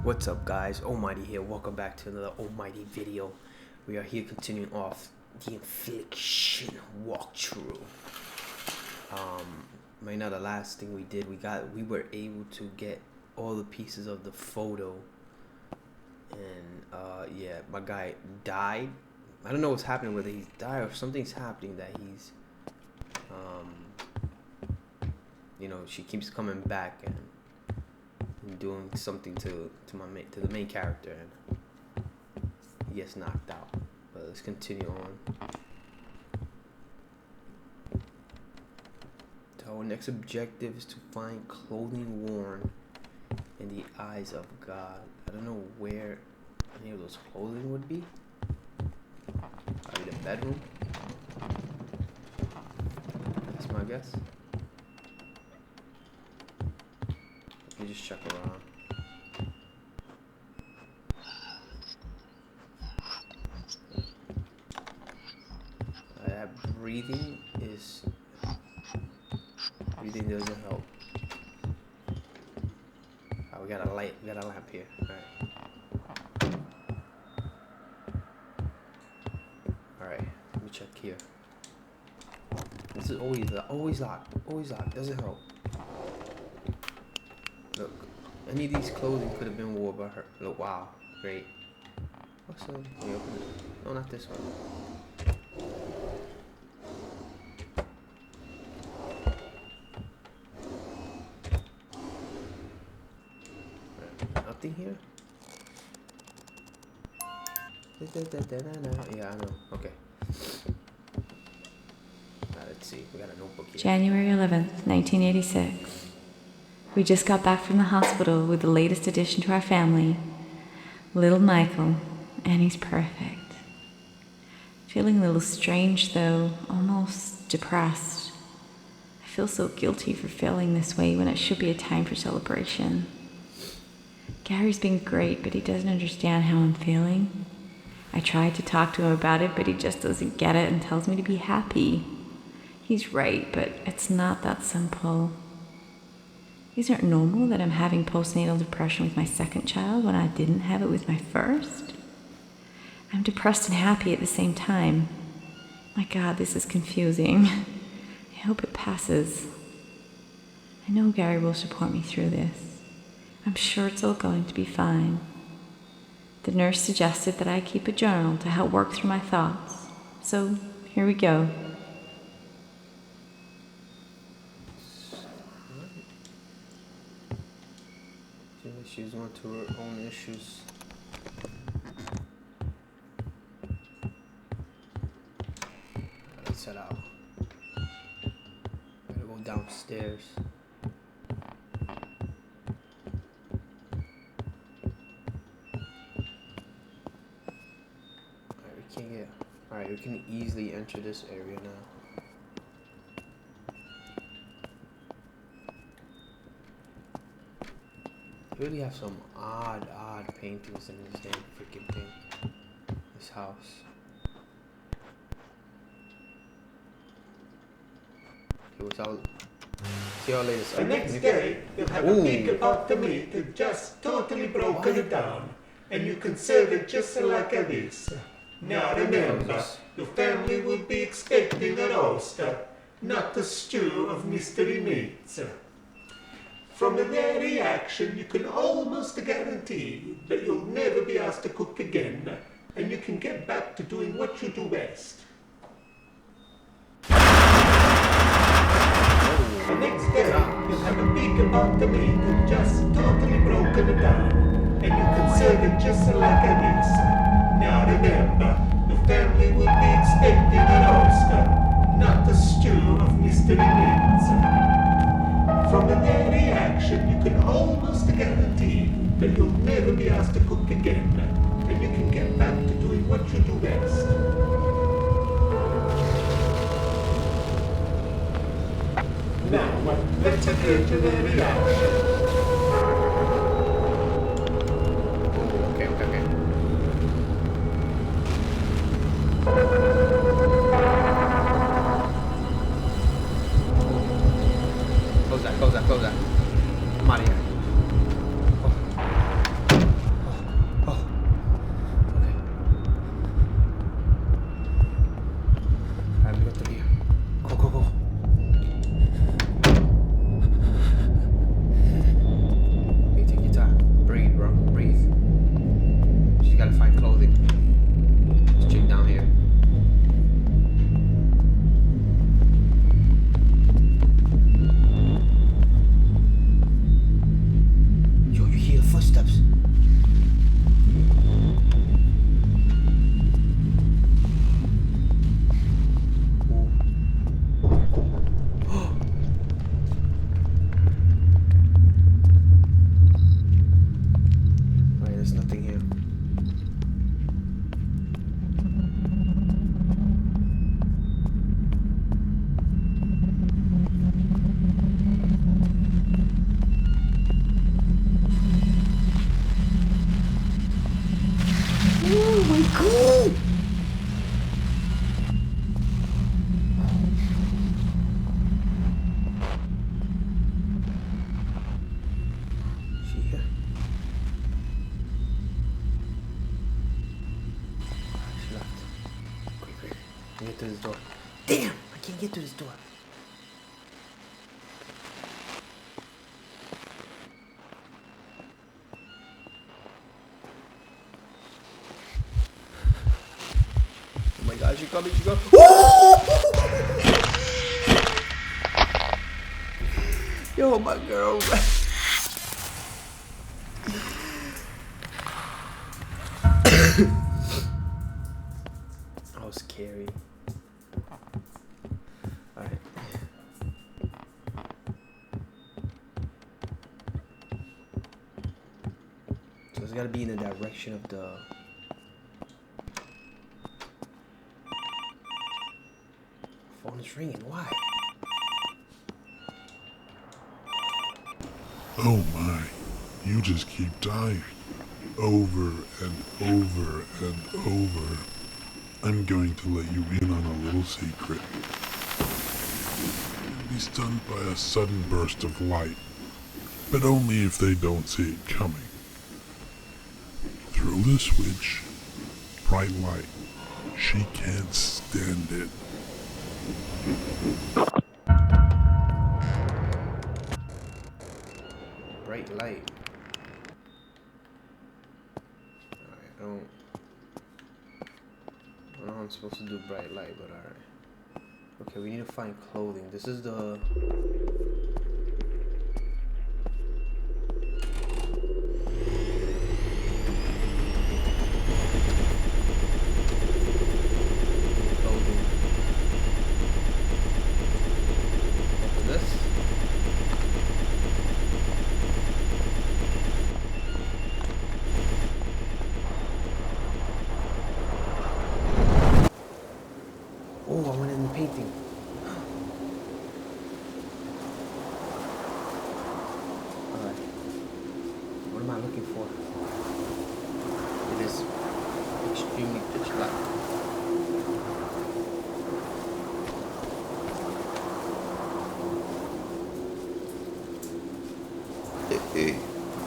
What's up, guys? Almighty here. Welcome back to another Almighty video. We are here continuing off the Infliction walkthrough. Right now, the last thing we did, we were able to get all the pieces of the photo, and yeah, my guy died. I don't know what's happening, whether he's died or something's happening that he's she keeps coming back and doing something to the main character, and he gets knocked out. But let's continue on. So our next objective is to find clothing worn in the eyes of God. I don't know where any of those clothing would be. Probably the bedroom. That's my guess. Let me just check around. That breathing doesn't help. Oh, we got a light. We got a lamp here. All right. Let me check here. This is always locked. Always locked. Doesn't help. Look, any of these clothing could have been worn by her. Look, wow, great. What's up? Let me open it. No, not this one. Nothing here? Yeah, I know. Okay. Let's see. We got a notebook here. January 11th, 1986. We just got back from the hospital with the latest addition to our family, little Michael, and he's perfect. Feeling a little strange though, almost depressed. I feel so guilty for feeling this way when it should be a time for celebration. Gary's been great, but he doesn't understand how I'm feeling. I tried to talk to him about it, but he just doesn't get it and tells me to be happy. He's right, but it's not that simple. Isn't it normal that I'm having postnatal depression with my second child when I didn't have it with my first? I'm depressed and happy at the same time. My God, this is confusing. I hope it passes. I know Gary will support me through this. I'm sure it's all going to be fine. The nurse suggested that I keep a journal to help work through my thoughts. So, here we go. She's going to her own issues. Let's head out. Gotta go downstairs. Alright, we can easily enter this area now. They really have some odd paintings in this damn freaking thing. This house. Okay, what's all? See y'all later. The next day, you'll have a big about the meat that just totally broken it down, and you can serve it just like this. Now remember, your family will be expecting a roast, not a stew of mystery meats. From their reaction, you can almost guarantee that you'll never be asked to cook again, and you can get back to doing what you do best. The next day, you'll have a big about the meat that just totally broken down, and you can serve it just like this. Now remember, your family will be expecting a roast, not a stew of mystery meats. From their reaction, you can almost guarantee that you'll never be asked to cook again, and you can get back to doing what you do best. Now, let's adhere to their reaction. Okay. Close that. I'm out of here. get to this door. Damn! I can't get to this door. Oh my god, she coming, she coming. Yo, my girl. That was scary. Alright. So it's gotta be in the direction of the... phone is ringing, why? Oh my, you just keep dying. Over and over and over. I'm going to let you in on a little secret. You'll be stunned by a sudden burst of light, but only if they don't see it coming. Throw the switch, bright light. She can't stand it. Bright light. Alright, I don't know how I'm supposed to do bright light, but alright. Okay, we need to find clothing. This is the... clothing. Open this. Oh, I went in the painting. Alright. What am I looking for? It is extremely pitch black.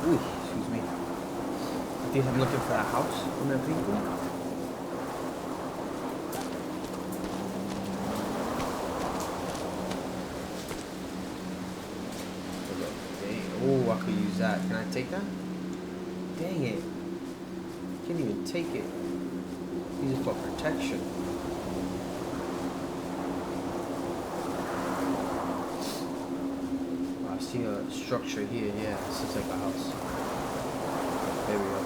Ooh, excuse me. I think I'm looking for a house on that painting. Oh, I could use that. Can I take that? Dang it. Can't even take it. Use it for protection. Oh, I see a structure here. Yeah, this is like a house. There we go.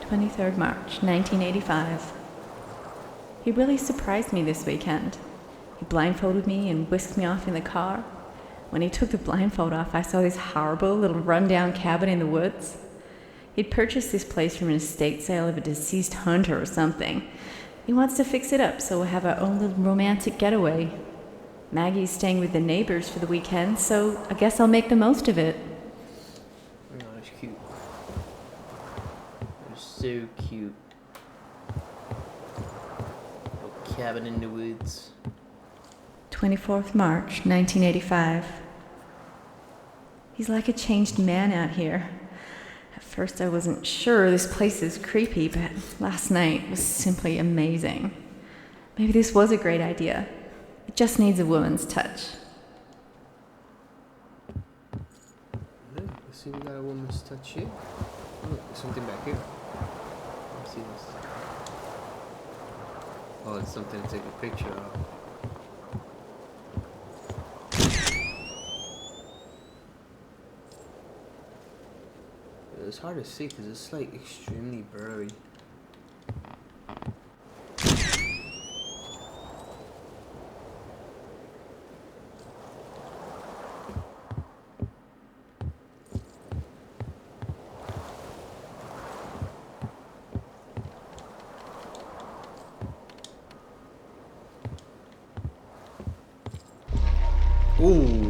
23rd March, 1985. He really surprised me this weekend. He blindfolded me and whisked me off in the car. When he took the blindfold off, I saw this horrible little rundown cabin in the woods. He'd purchased this place from an estate sale of a deceased hunter or something. He wants to fix it up so we'll have our own little romantic getaway. Maggie's staying with the neighbors for the weekend, so I guess I'll make the most of it. Oh, that's cute. They're so cute. Little cabin in the woods. 24th March, 1985. He's like a changed man out here. At first I wasn't sure this place is creepy, but last night was simply amazing. Maybe this was a great idea. It just needs a woman's touch. Let's see, we got a woman's touch here. Oh, look, there's something back here. Let's see this. Oh, it's something to take a picture of. It's hard to see because it's like extremely blurry. Ooh.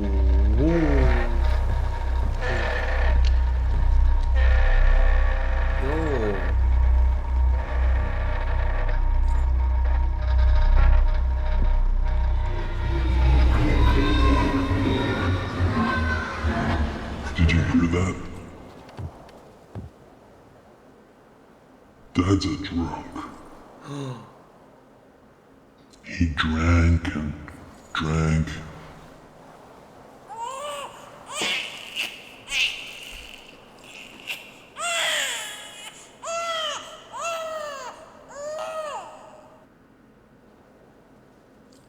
Dad's a drunk. He drank and drank.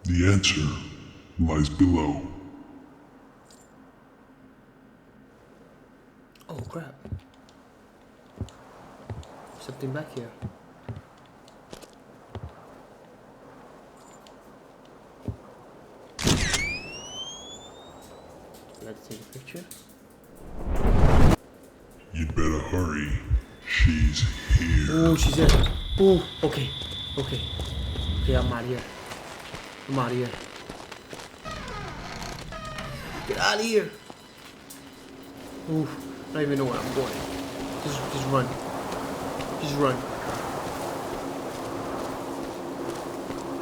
The answer lies below. Oh crap. Something back here. Let's take a picture. You'd better hurry. She's here. Oh, she's there. Oh, okay. Okay, I'm out of here. I'm out of here. Get out of here. Ooh, I don't even know where I'm going. Just run. Just run.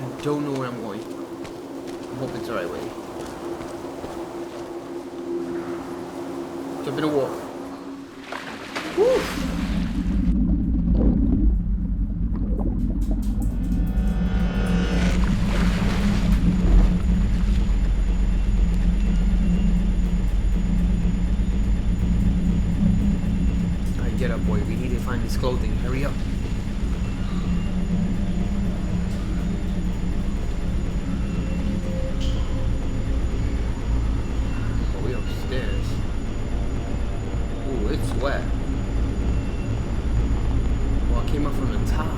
I don't know where I'm going. I hope it's the right way. Jump in the wall. Woo! Alright, get up, boy. We need to find his clothing. Hurry up. Oh, we upstairs. Ooh, it's wet. Well, I came up from the top.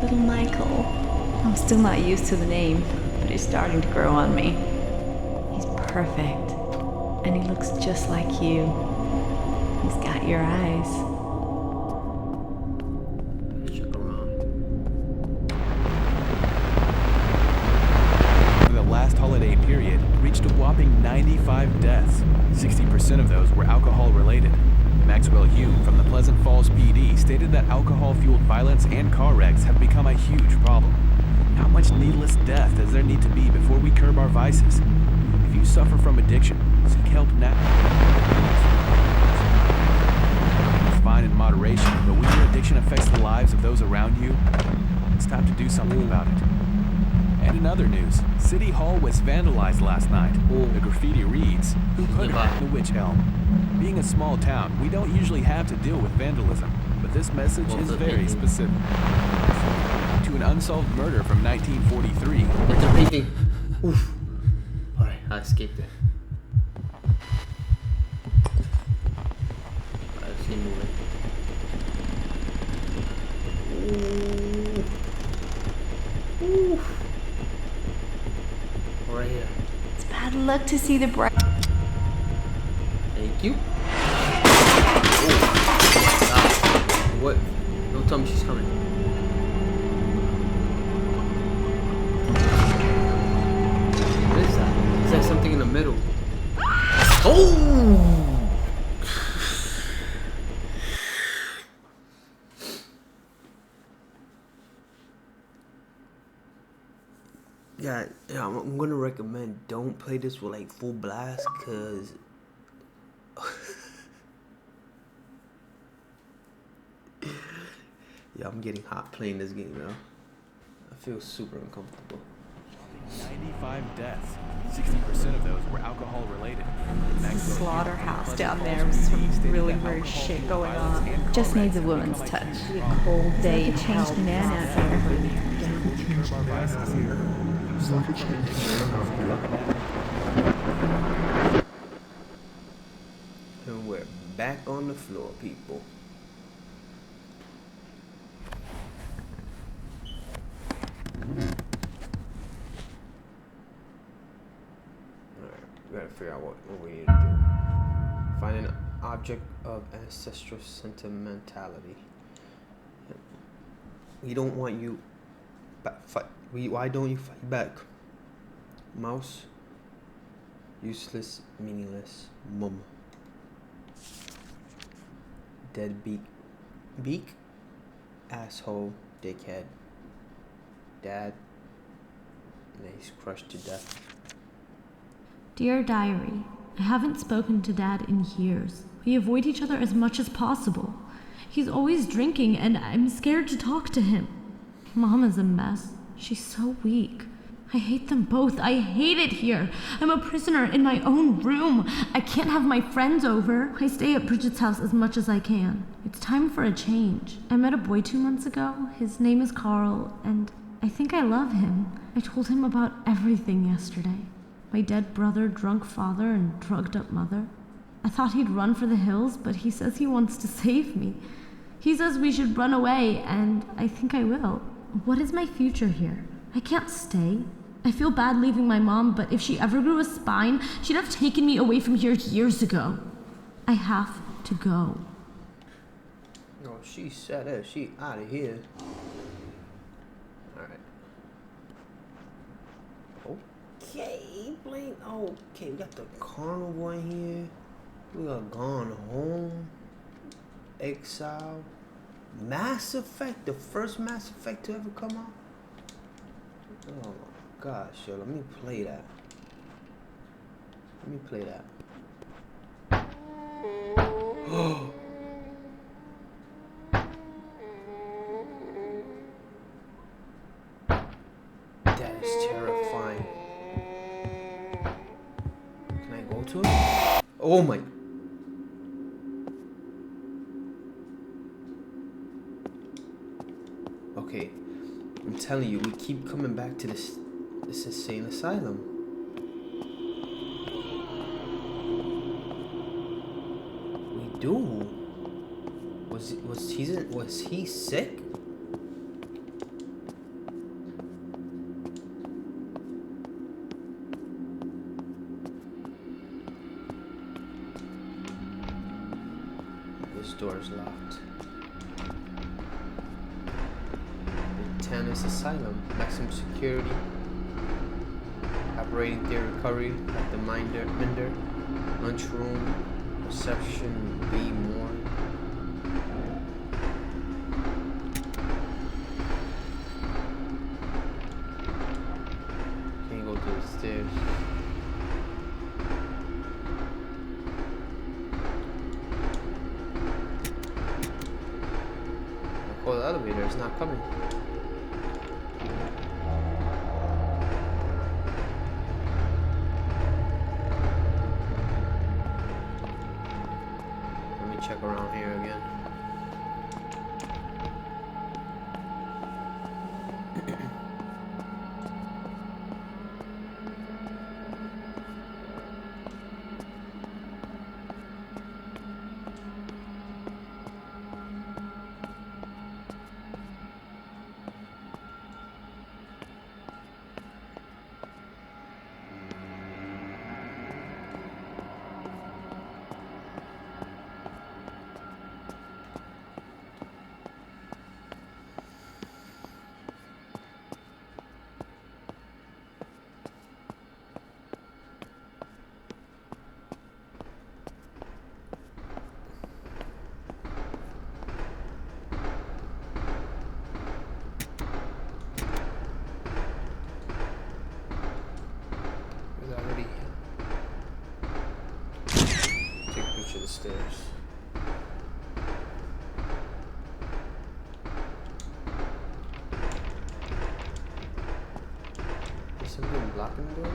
Little Michael. I'm still not used to the name, but he's starting to grow on me. He's perfect, and he looks just like you. He's got your eyes. Check around. For the last holiday period, reached a whopping 95 deaths. 60% of those were alcohol related. Maxwell Hume from the Pleasant Falls PD stated that alcohol-fueled violence and car wrecks have become a huge problem. How much needless death does there need to be before we curb our vices? If you suffer from addiction, seek help now. It's fine in moderation, but when your addiction affects the lives of those around you, it's time to do something about it. And in other news, City Hall was vandalized last night. The graffiti reads, "Who put her in the witch elm?" Being a small town, we don't usually have to deal with vandalism, but this message is very specific. To an unsolved murder from 1943. It's a painting. Oof. Alright, I escaped it. Alright, let's keep moving. Ooh. Ooh. Right here. It's bad luck to see the bright. Thank you. Oh. What? Don't tell me she's coming. What is that? Is that something in the middle? Oh! Yeah, I'm gonna recommend don't play this with like full blast, cause yeah, I'm getting hot playing this game now. I feel super uncomfortable. 95 deaths. 60% of those were alcohol related. Slaughterhouse down there with some really weird shit going on. Just needs a woman's touch. Cold day, changed man outside of And we're back on the floor, people. Alright, we gotta figure out what we need to do. Find an object of ancestral sentimentality. We don't want you fight. Why don't you fight back? Mouse, Useless, meaningless, mum. Dead beak, asshole, dickhead. Dad, and he's crushed to death. Dear Diary, I haven't spoken to Dad in years. We avoid each other as much as possible. He's always drinking and I'm scared to talk to him. Mom is a mess. She's so weak. I hate them both. I hate it here. I'm a prisoner in my own room. I can't have my friends over. I stay at Bridget's house as much as I can. It's time for a change. I met a boy 2 months ago. His name is Carl, and I think I love him. I told him about everything yesterday. My dead brother, drunk father, and drugged up mother. I thought he'd run for the hills, but he says he wants to save me. He says we should run away, and I think I will. What is my future here? I can't stay. I feel bad leaving my mom, but if she ever grew a spine, she'd have taken me away from here years ago. I have to go. Oh, she said it. She out of here. Alright. Okay, Blaine. Okay, we got the carnival in here. We got Gone Home. Exile. Mass Effect. The first Mass Effect to ever come out. Oh my gosh, yo. Let me play that. Oh. That is terrifying. Can I go to it? Oh my. Okay. I'm telling you, we keep coming back to this insane asylum. We do. Was he sick? This door is locked. Tannis Asylum, maximum security, operating theory recovery at the Minder, lunchroom, reception, B more. Can't go to the stairs. I call the elevator, it's not coming. Check around here again. To the stairs. Is something blocking the door?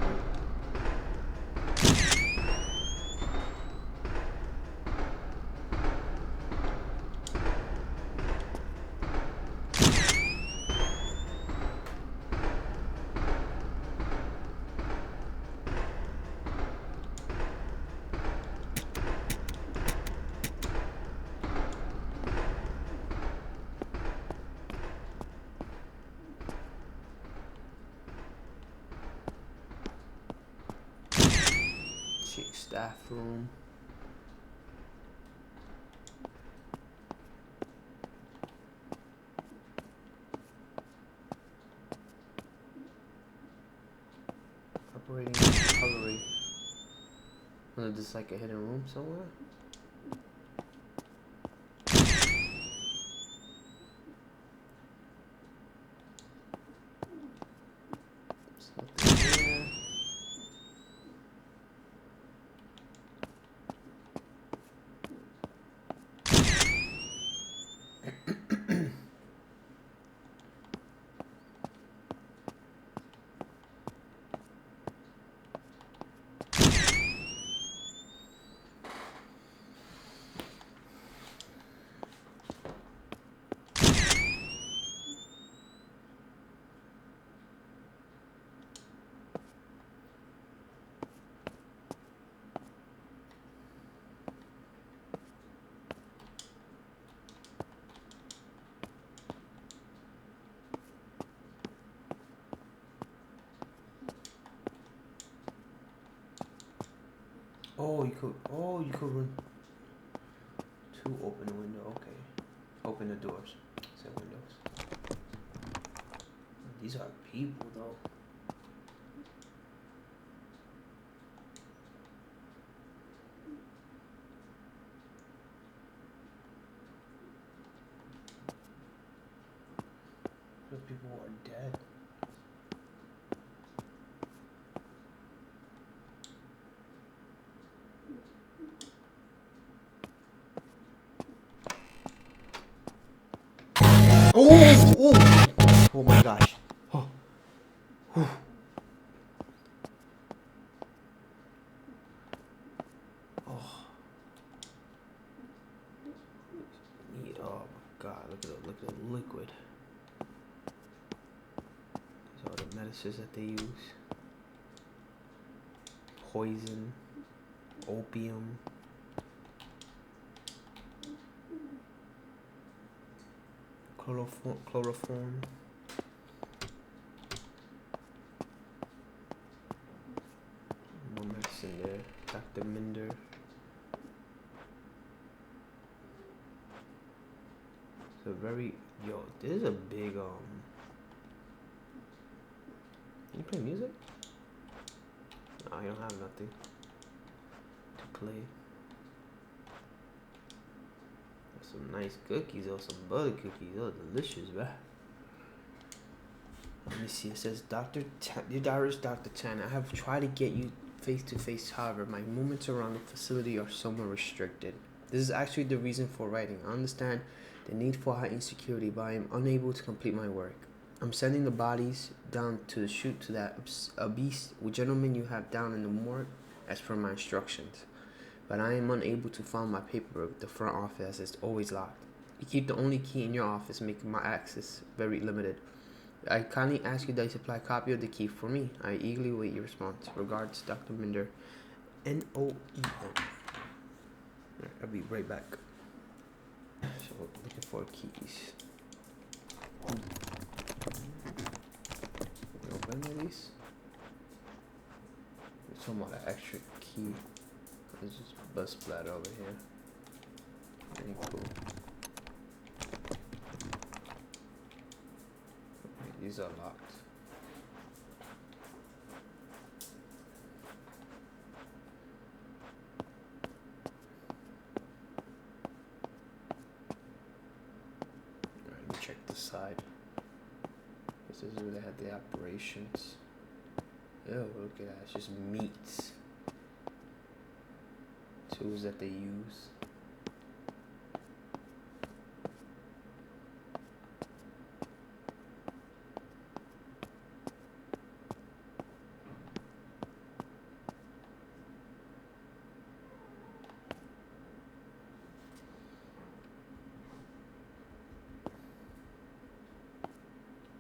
Staff room. Operating recovery. this like a hidden room somewhere? There's nothing there. You could run to open the window. Okay, open the doors. Say windows. These are people though. The people are dead. Oh my gosh. Oh. Whew. Oh. Oh my god, look at the liquid. These are the medicines that they use. Poison, opium. Chloroform. More medicine there. Dr. Minder. It's a very this is a big Can you play music? No, I don't have nothing to play. Some nice cookies or some butter cookies. Oh, delicious, bruh. Let me see. It says, Dear Darius, Dr. Chan, I have tried to get you face to face. However, my movements around the facility are somewhat restricted. This is actually the reason for writing. I understand the need for heightened security, but I am unable to complete my work. I'm sending the bodies down to shoot to that beast with gentlemen you have down in the morgue as per my instructions. But I am unable to find my paperwork. The front office is always locked. You keep the only key in your office, making my access very limited. I kindly ask you that you supply a copy of the key for me. I eagerly await your response. Regards, Dr. Minder. Noen. I'll be right back. So, looking for keys. Open at least. There's talking about an extra key. There's just bus splatter over here. Pretty cool. Okay, these are locked. Alright, let me check the side. This is where they had the operations. Oh, look at that. It's just meats. Tools that they use.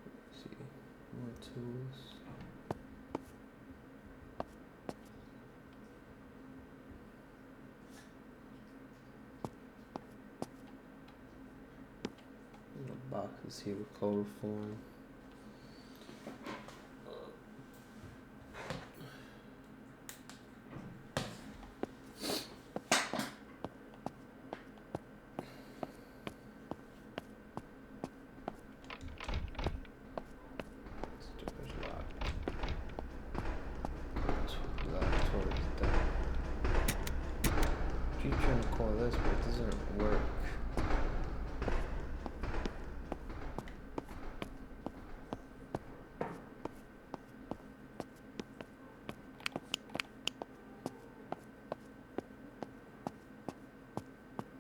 Let's see, more tools. Boxes here with chloroform. keep trying to call this, but it doesn't work.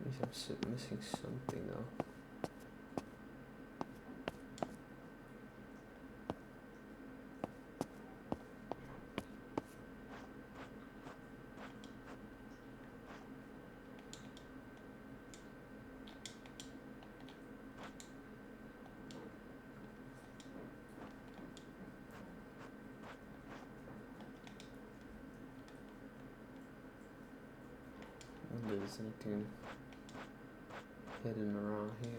At least I'm missing something though. I wonder if there's anything hidden around here.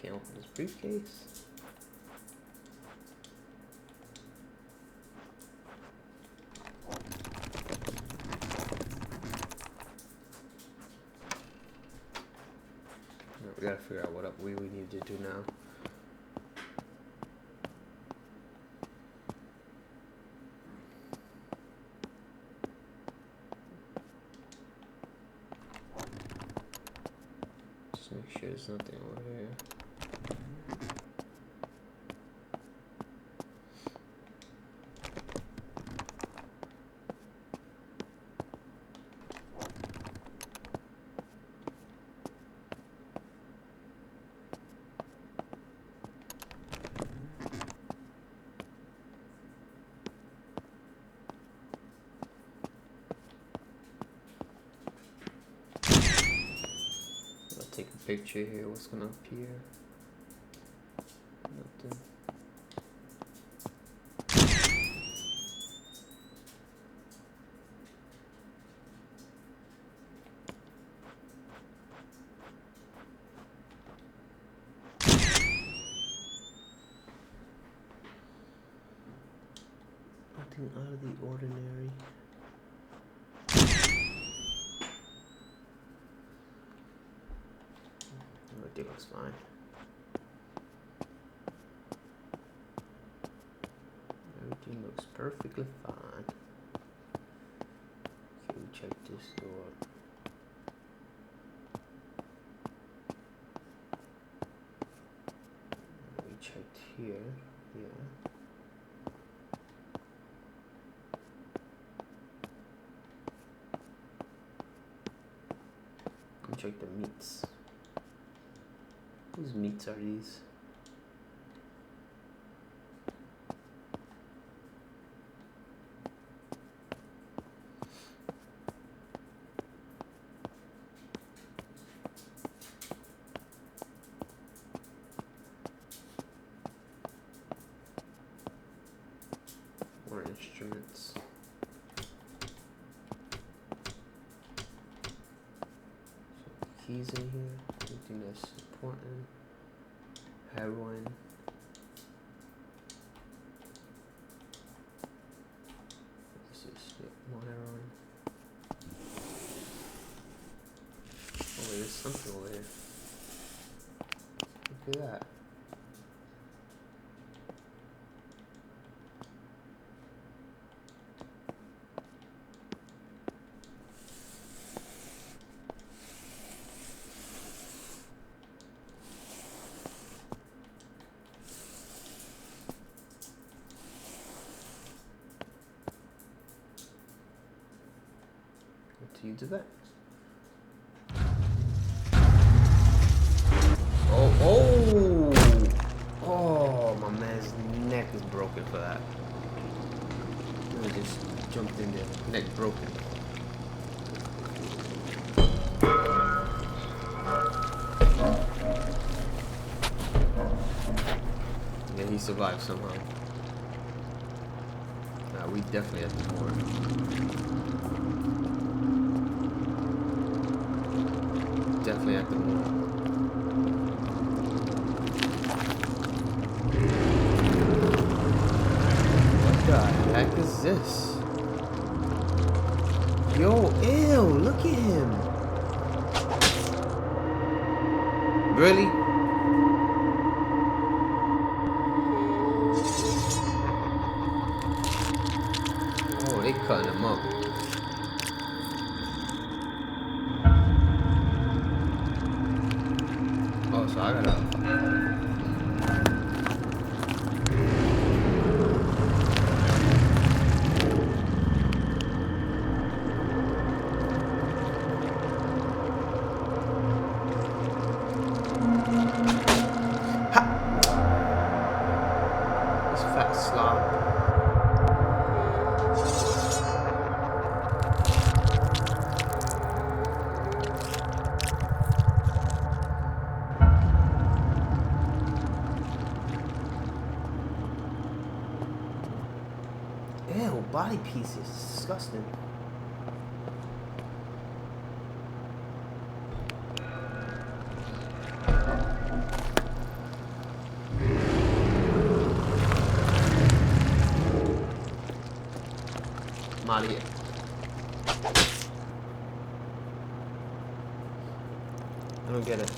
Can't open this briefcase. We gotta figure out what we need to do now. Just make sure there's nothing over here. Take a picture here. What's gonna appear? Nothing. Nothing out of the ordinary. Everything looks fine. Everything looks perfectly fine. Okay, we check this door. We checked here. Yeah. We check the meats. Whose meats are these? More instruments. Some keys in here. Anything that's important. Heroin. This is more heroin. Oh wait, there's something over here. Look at that. To use that. Oh, my man's neck is broken for that. I just jumped in there, neck broken. Yeah, he survived somehow. Nah, we definitely have to more. Definitely have to move. is this? Yo, ew, look at him. Really? Oh, they cutting him up. Oh, so I gotta... This fat slob. Ew, body pieces. Disgusting. I'm out of here. I don't get it.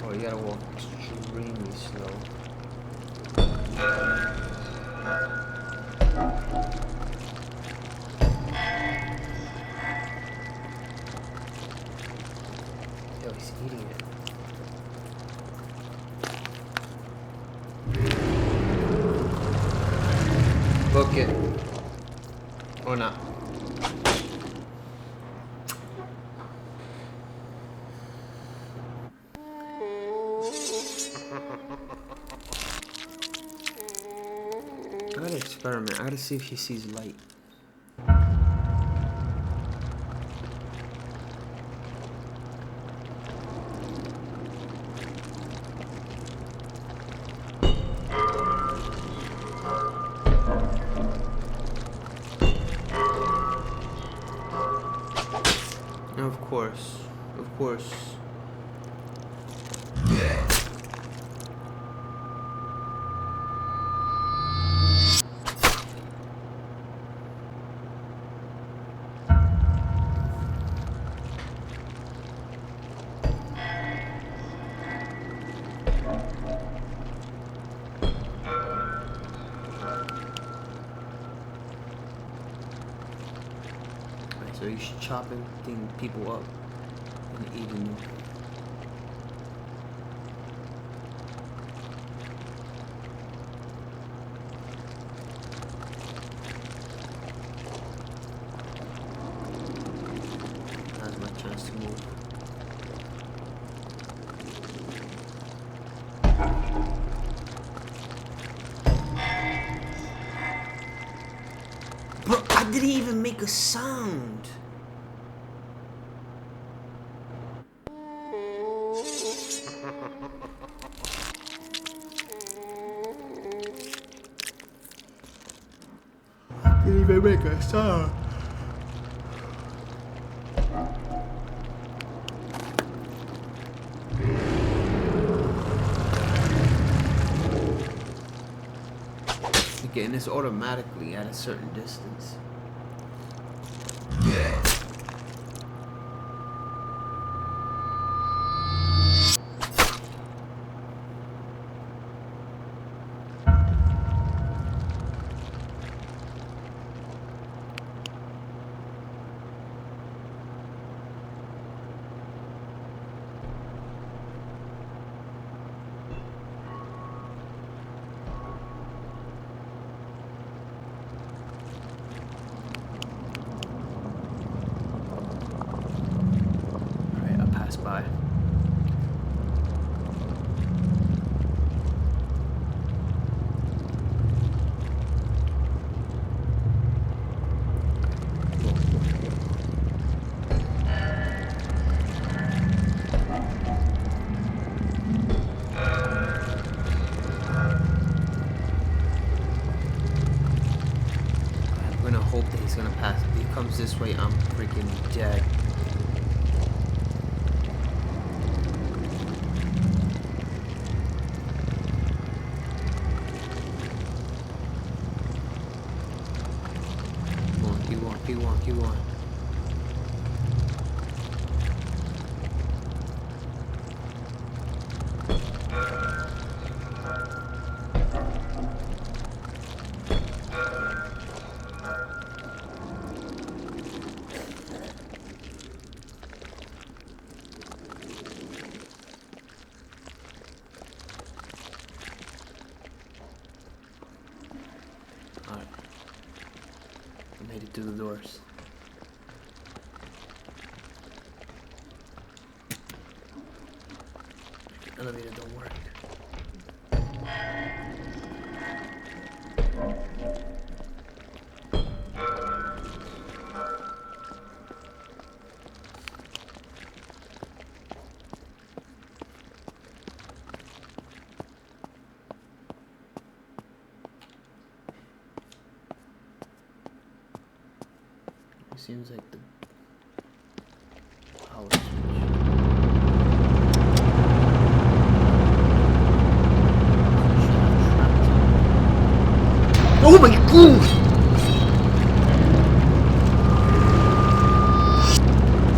Oh, you gotta walk extremely slow. Yo, he's eating it. Book it. Or not. I gotta experiment. I gotta see if he sees light. Of course. Of course. So he's chopping people up and eating them. That's my chance to move. Bro, I didn't even make a sound. Didn't even make a sound. You're getting this automatically at a certain distance. he's gonna pass. If he comes this way, I'm freaking dead. Keep on. Alright. I made it through the doors. Elevator don't work. It seems like the power switch. Oh my god!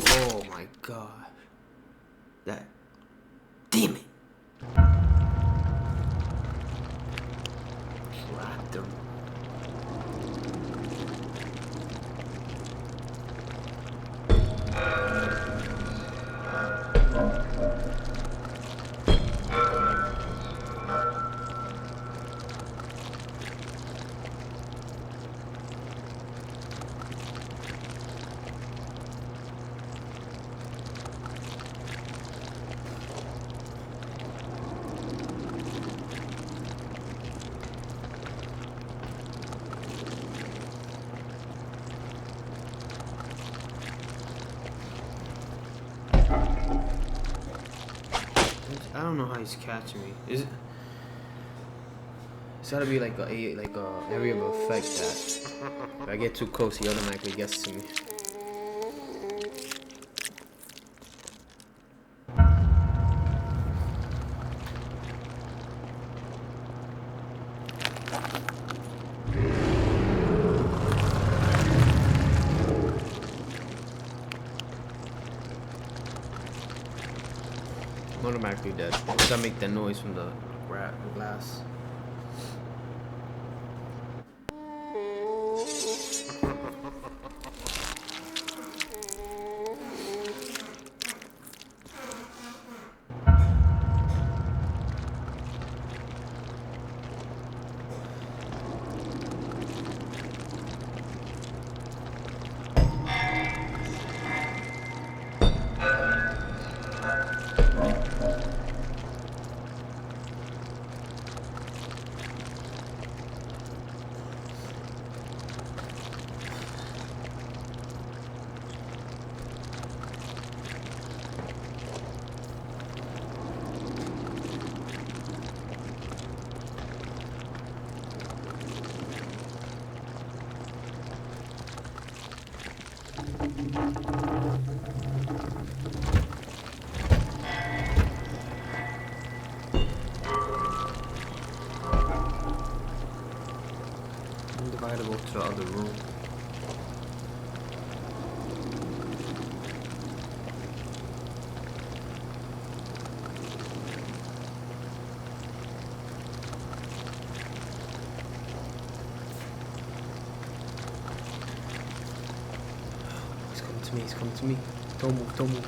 Oh my god. That. Damn it! Trapped him. I don't know how he's catching me. It's gotta be like a area of effect that if I get too close, he automatically gets to me. I'm automatically dead because I make that noise from the glass. Dividable to the other room. He's coming to me. Don't move.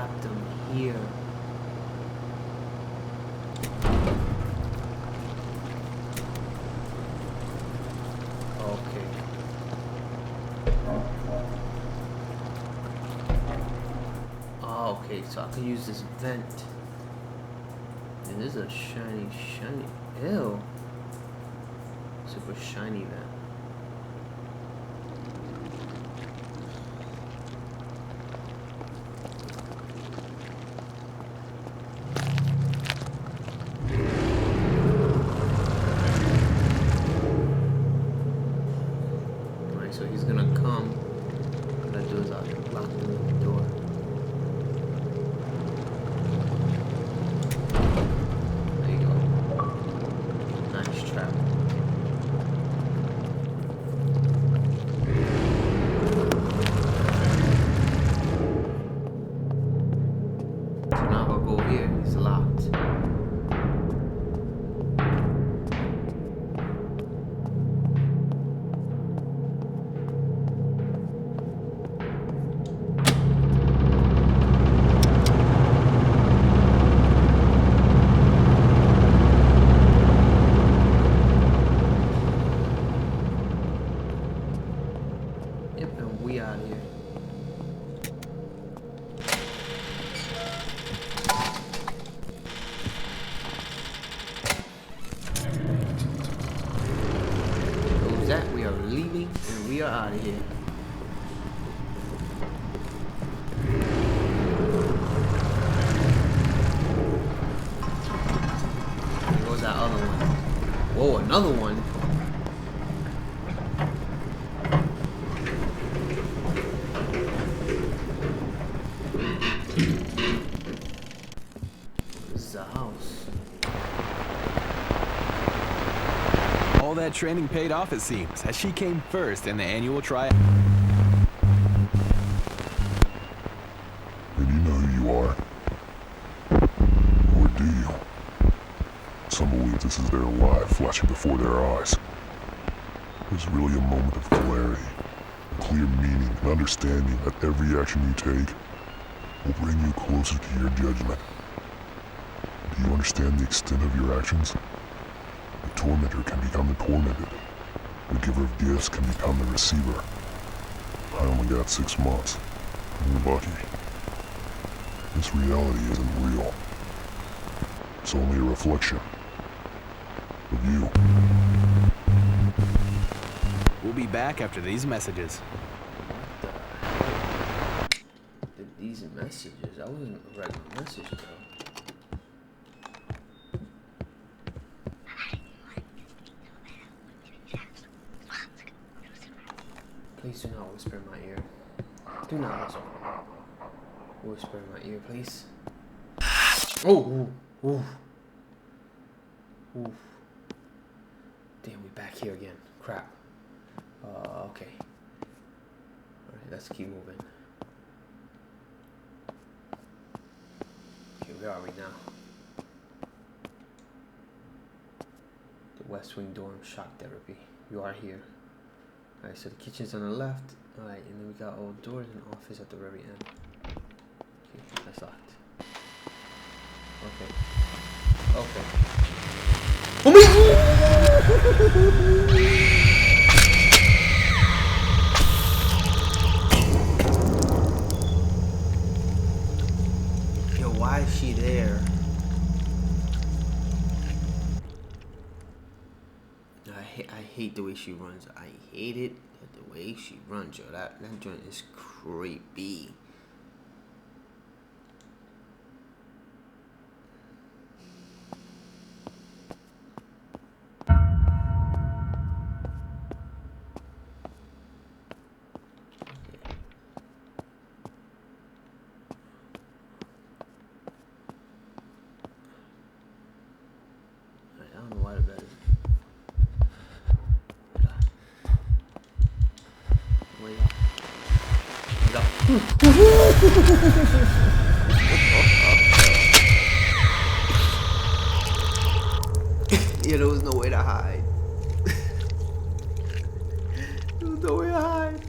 trapped him here. Okay. Oh, okay, so I can use this vent. And this is a shiny. Ew. Super shiny vent. Alright, so he's gonna come. What I do is I'll lock him in the door. There you go. Nice trap. So now I'll go here. He's locked. Yep, and we out here. Who's that? We are leaving and we are out of here. There goes that other one. Whoa, another one. This is a house. All that training paid off, it seems, as she came first in the annual trial. And you know who you are? Or do you? Some believe this is their life flashing before their eyes. There's really a moment of clarity, a clear meaning, and understanding that every action you take will bring you closer to your judgment. Do you understand the extent of your actions? The tormentor can become the tormented. The giver of gifts can become the receiver. I only got 6 months. I'm lucky. This reality isn't real. It's only a reflection of you. We'll be back after these messages. These messages? That wasn't a regular message, though. Please do not whisper in my ear. Do not whisper in my ear, please. Oh! Ooh. Ooh. Damn, we back here again. Crap. Okay. Alright, let's keep moving. Okay, where are we now? The West Wing dorm shock therapy. You are here. Alright, so the kitchen's on the left. Alright, and then we got all doors and office at the very end. Okay, that's locked. Okay. Okay. Oh my Yo, why is she there? I hate the way she runs. I hate it. The way she runs, yo. That joint is creepy. I don't know why the bed is. Wait up. Wait up. Yeah, there was no way to hide. There was no way to hide.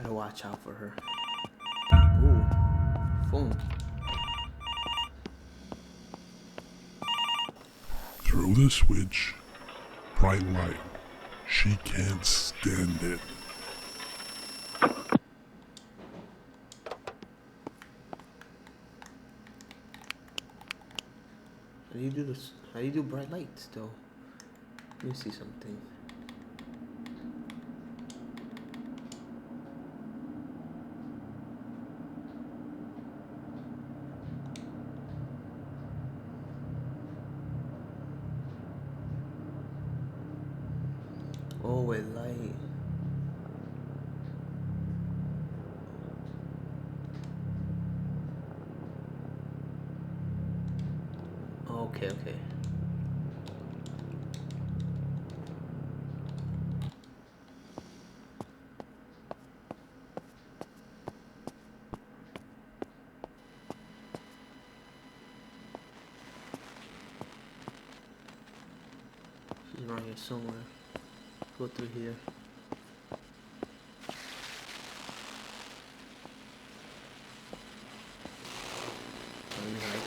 Gotta watch out for her. Ooh, phone. Throw the switch. Bright light. She can't stand it. How do you do this? How do you do bright lights though? Let me see something. Oh, with light. Okay, okay. She's around here somewhere. Go through here. Alright,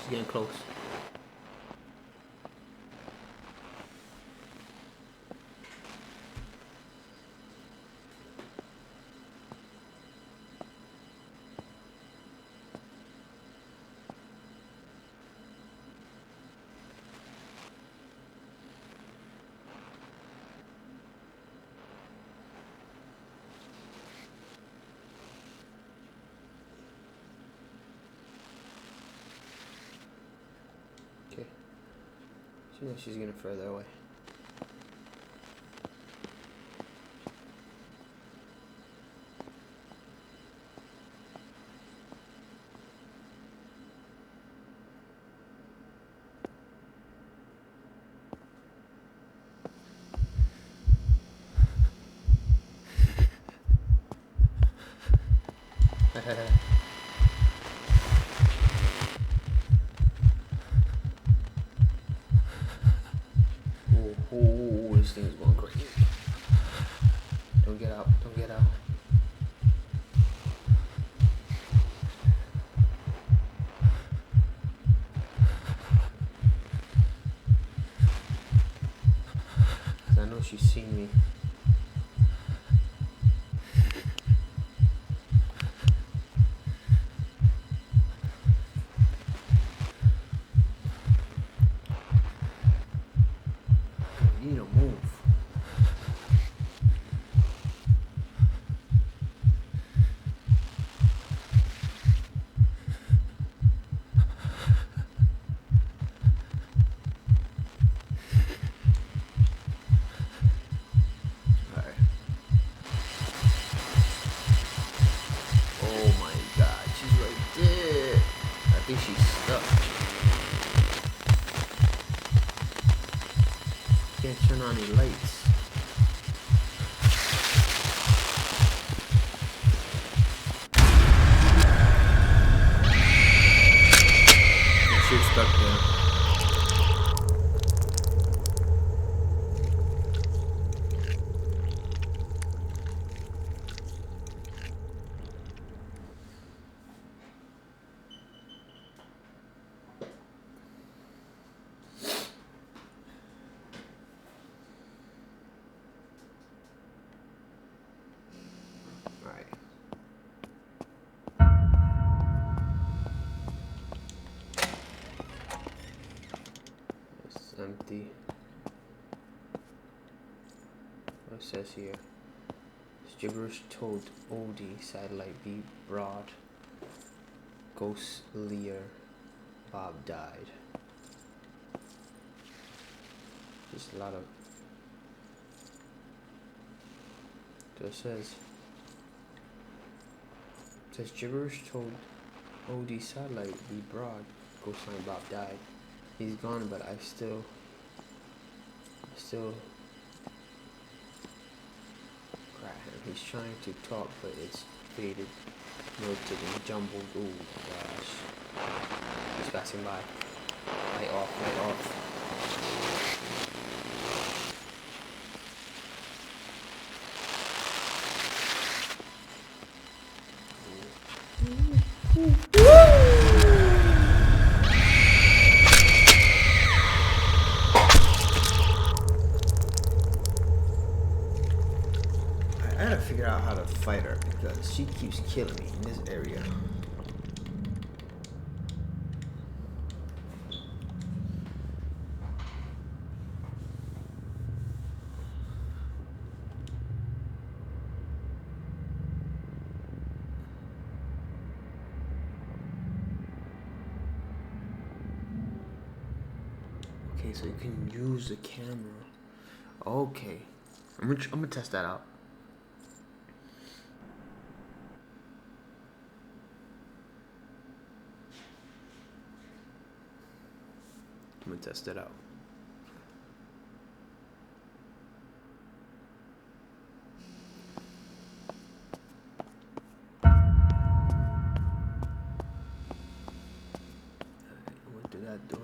she's getting close. Okay. She knows she's getting further away. Oh, this thing is going crazy. Don't get out, don't get out. Cause I know she's seen me. You need to move. Alright. Oh my god, she's right there. I think she's stuck. Can't turn on any lights. She's stuck there. Alright. It's empty. What it says here? Gibberish told Odie satellite be broad. Ghost Lear Bob died. Just a lot of. So it says gibberish told OD satellite be broad. Ghost line Bob died. He's gone, but I still cry him. He's trying to talk, but it's faded, melted and jumbled. Ooh, gosh. He's passing by. Light off, light off. I gotta figure out how to fight her because she keeps killing me in this area. Okay, so you can use the camera. Okay, I'm gonna test that out. I'm gonna test it out. I went through that door.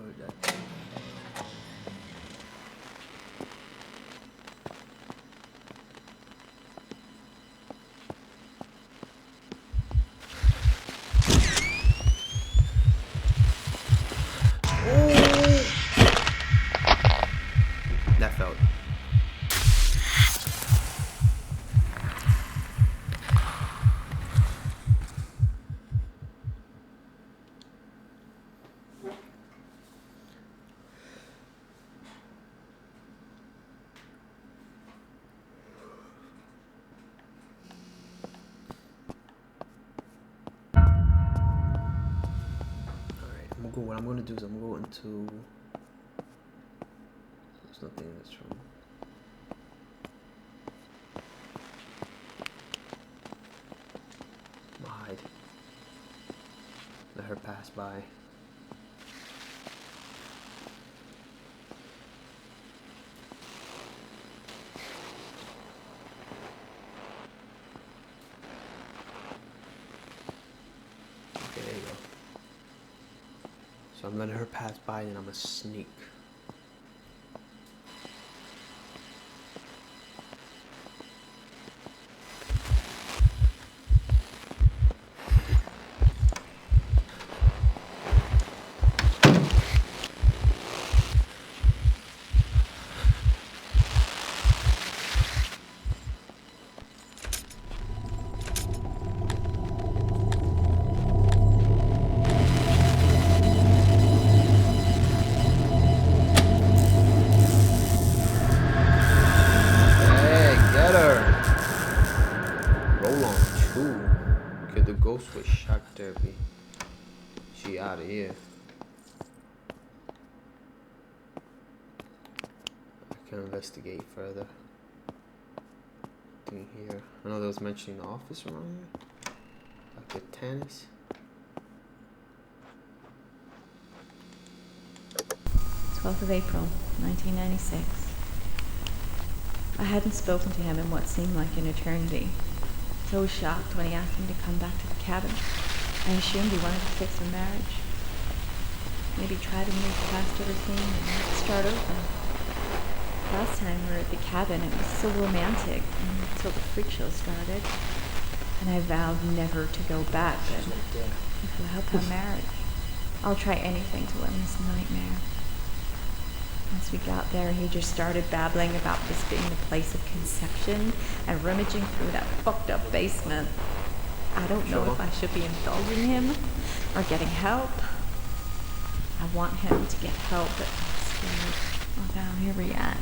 That felt. What I'm gonna do is I'm gonna go into. There's nothing in this room. I'm gonna hide. Let her pass by. Okay, there you go. So I'm letting her pass by and I'm gonna sneak. Ghost with shock therapy. She out of here. I can investigate further. Thing here. I know there was mentioning the office around here. Dr. Tannis. 12th of April, 1996. I hadn't spoken to him in what seemed like an eternity. So shocked when he asked me to come back to the cabin. I assumed he wanted to fix our marriage. Maybe try to move past everything and start over. Last time we were at the cabin, it was so romantic until the freak show started. And I vowed never to go back, but if it'll help our marriage, I'll try anything to end this nightmare. Once we got there, he just started babbling about this being the place of conception and rummaging through that fucked up basement. I don't know if I should be indulging him or getting help. I want him to get help, but I'm scared of how he'll react.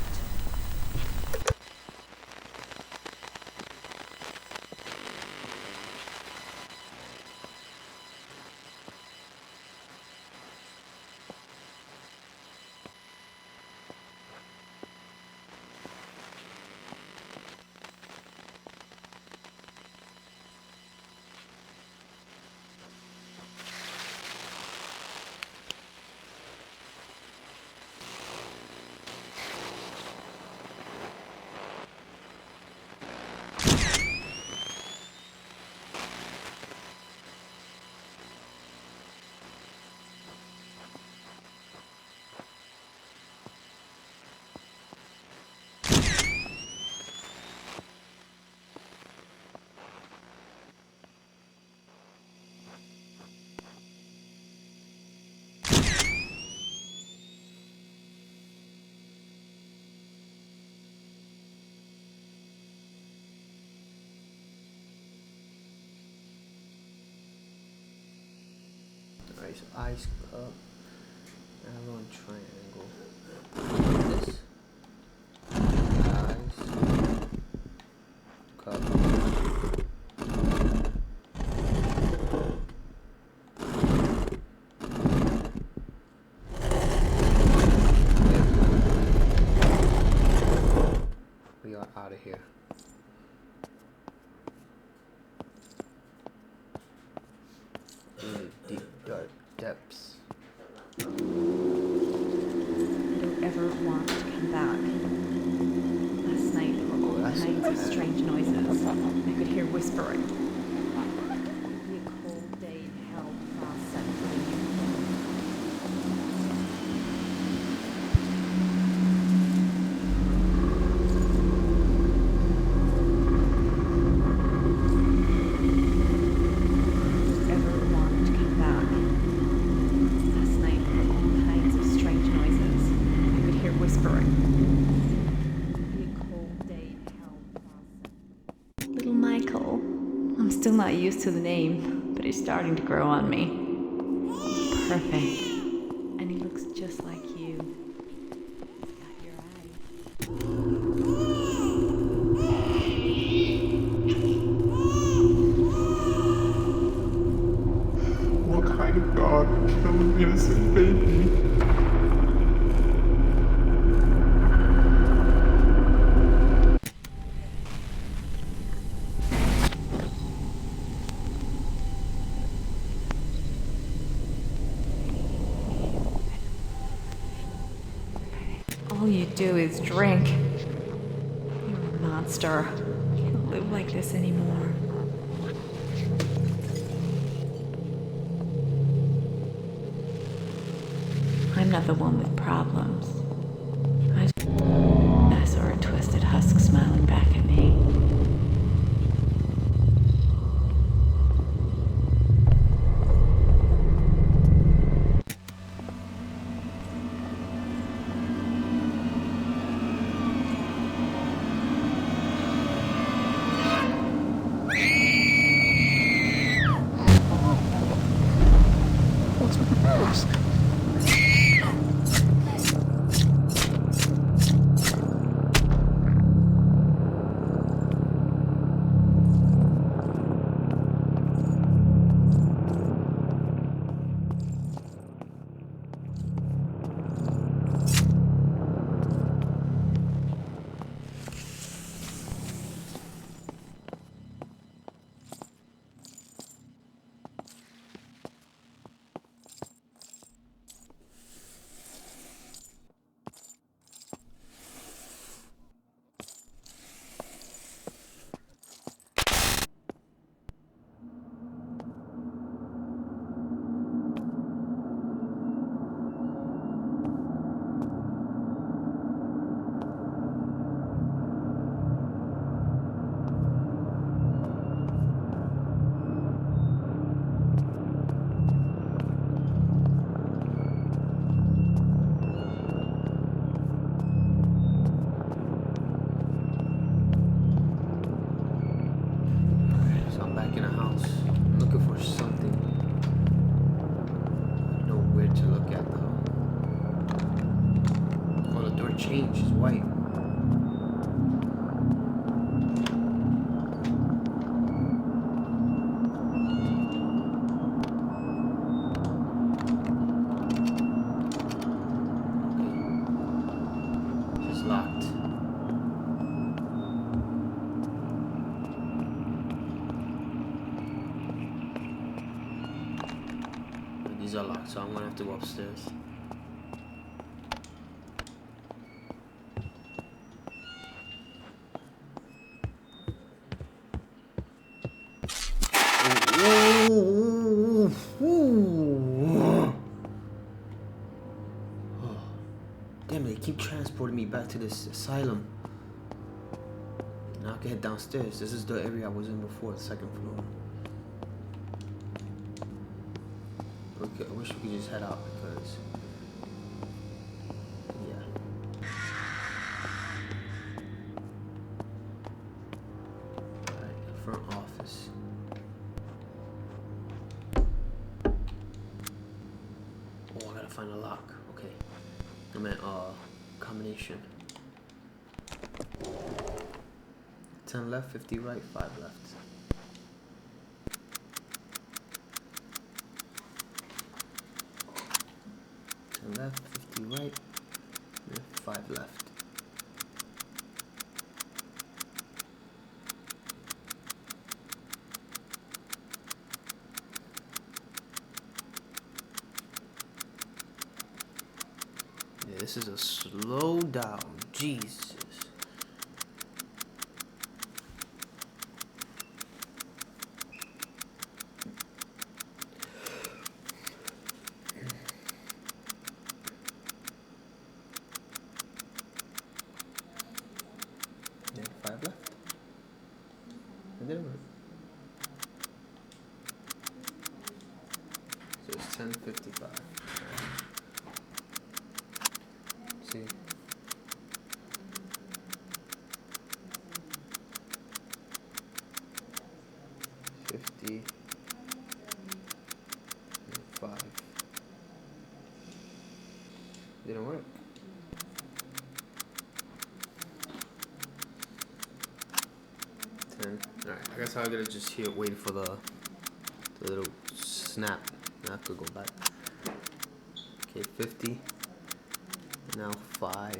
ice cup. Arrow and triangle. This. Ice cup. We are out of here. Deep dark depths. I don't ever want to come back. Last night there were all kinds of strange noises. I could hear whispering. It'd be a cold day in hell for us century. Little Michael. I'm still not used to the name, but it's starting to grow on me. He's perfect. And he looks just like you. He's got your eyes. What kind of God would kill an innocent baby? All you do is drink. You're a monster. Can't live like this anymore. I'm not the one with problems. I saw a twisted husk smiling back at me. What's with the mouse? change is white. Okay. It's locked. These are locked, so I'm gonna have to go upstairs. Damn, they keep transporting me back to this asylum. Now I can head downstairs. This is the area I was in before, the second floor. Okay, I wish we could just head out because, yeah. Alright, the front office. find a lock. Okay. I meant combination. 10 left, 50 right, 5 left. 10 left, 50 right, and 5 left. Yeah, this is a slow down. Jesus. Yeah, 5 left. It didn't work. So it's 10:55. See. $50 and 5. Didn't work. Alright, I guess I gotta just here wait for the little snap. Now I could go back. Okay, 50. Now 5.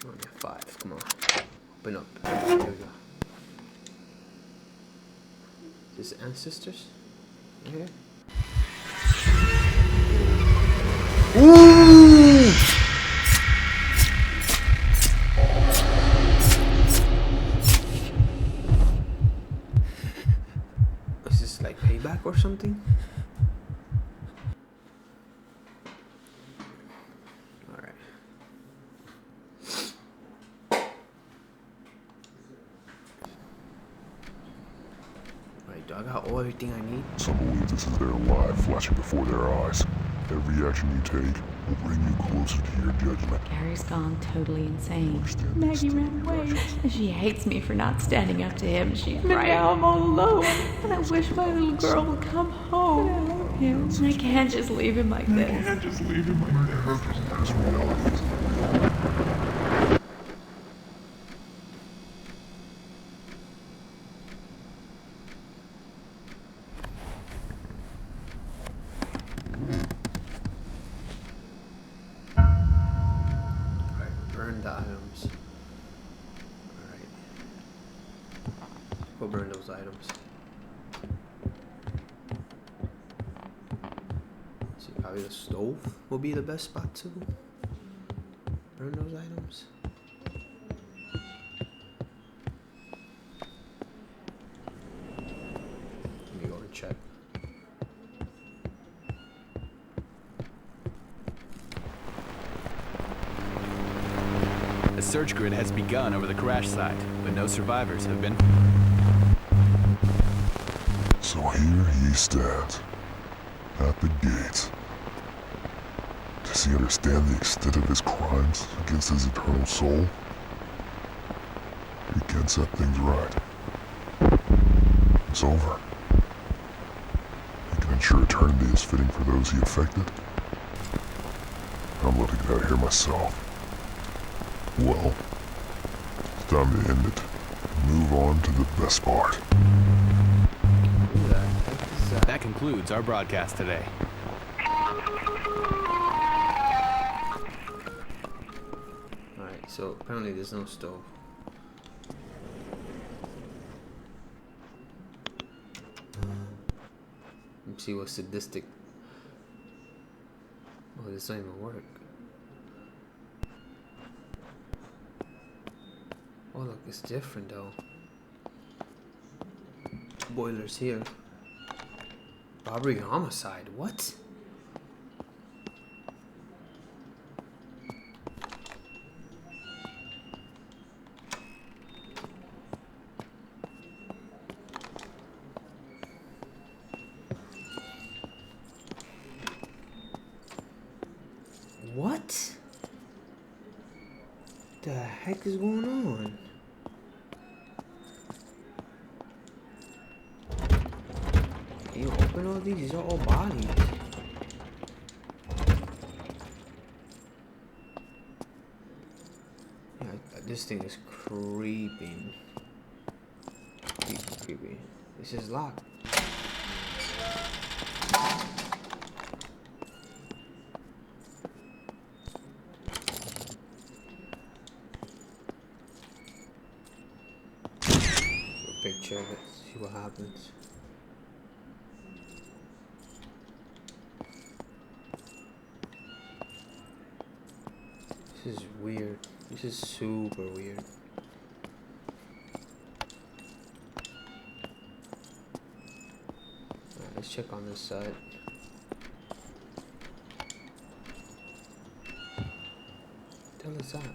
Oh, yeah, 5. Come on. Open up. Here we go. Is this ancestors? Right here? Ooh! Is this like payback or something? Alright. Alright, do I got everything I need? Some believe this is their life flashing before their eyes. Every action you take will bring you closer to your judgment. Gary's gone totally insane. Understand the Maggie extent ran of your away. actions. She hates me for not standing up to him. She's right. Now I'm all alone. And I wish my little girl would come home. I love him. And I can't just leave him like this. This reality is Alright, burn the items. Alright. Go burn those items. See, probably the stove will be the best spot to burn those items. Let me go and check. A search grid has begun over the crash site, but no survivors have been. So here he stands, at the gate. Does he understand the extent of his crimes against his eternal soul? He can set things right. It's over. He can ensure eternity is fitting for those he affected. I'm letting it out here myself. Well, it's time to end it. Move on to the best part. Who the heck is that? That concludes our broadcast today. Alright, so apparently there's no stove. Let's see what sadistic. Oh, this don't even work. Oh look, it's different though. Boilers here. Robbery, homicide. What? What the heck is going on? Can you open all these? These are all bodies. Yeah, this thing is creeping. Creepy. This is locked. Picture of it, see what happens. This is weird. This is super weird. Alright, let's check on this side. What the hell is that?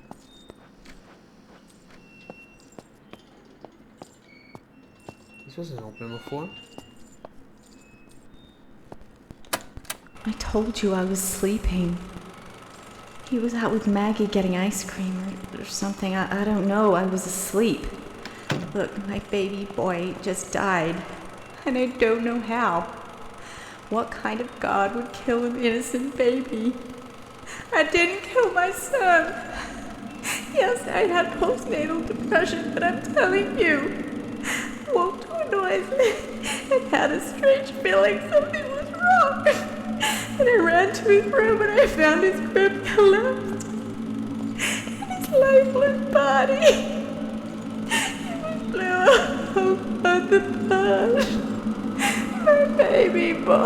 This wasn't open before. I told you I was sleeping. He was out with Maggie getting ice cream or something. I don't know. I was asleep. Look, my baby boy just died. And I don't know how. What kind of God would kill an innocent baby? I didn't kill my son. Yes, I had postnatal depression, but I'm telling you. Woke to a noise and had a strange feeling something was wrong. And I ran to his room and I found his crib collapsed. And his lifeless body. It was blew up the bush. My baby boy.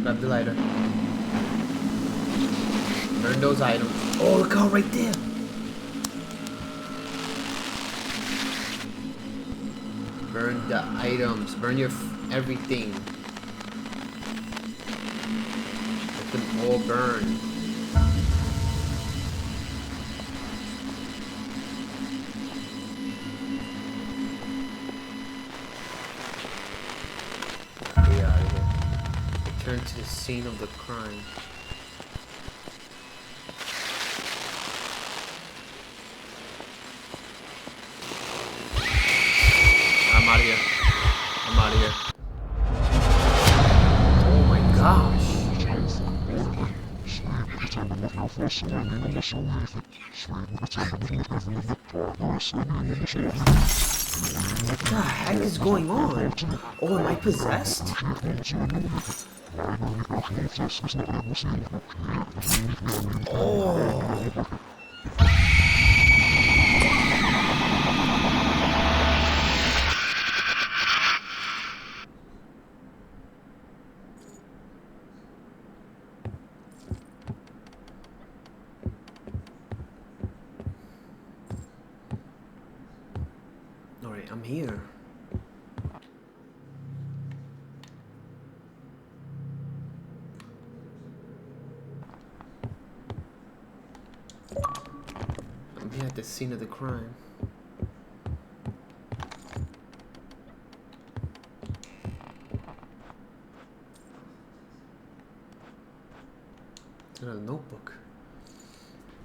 Grab the lighter. Burn those items. Oh, look out right there. Burn the items. Burn your everything. Let them all burn. Get out of here. Return to the scene of the crime. I'm out of here. I'm out of here. Oh my gosh. What the heck is going on? Oh, am I possessed? Oh. Alright, I'm here. I'm here at the scene of the crime. It's another notebook.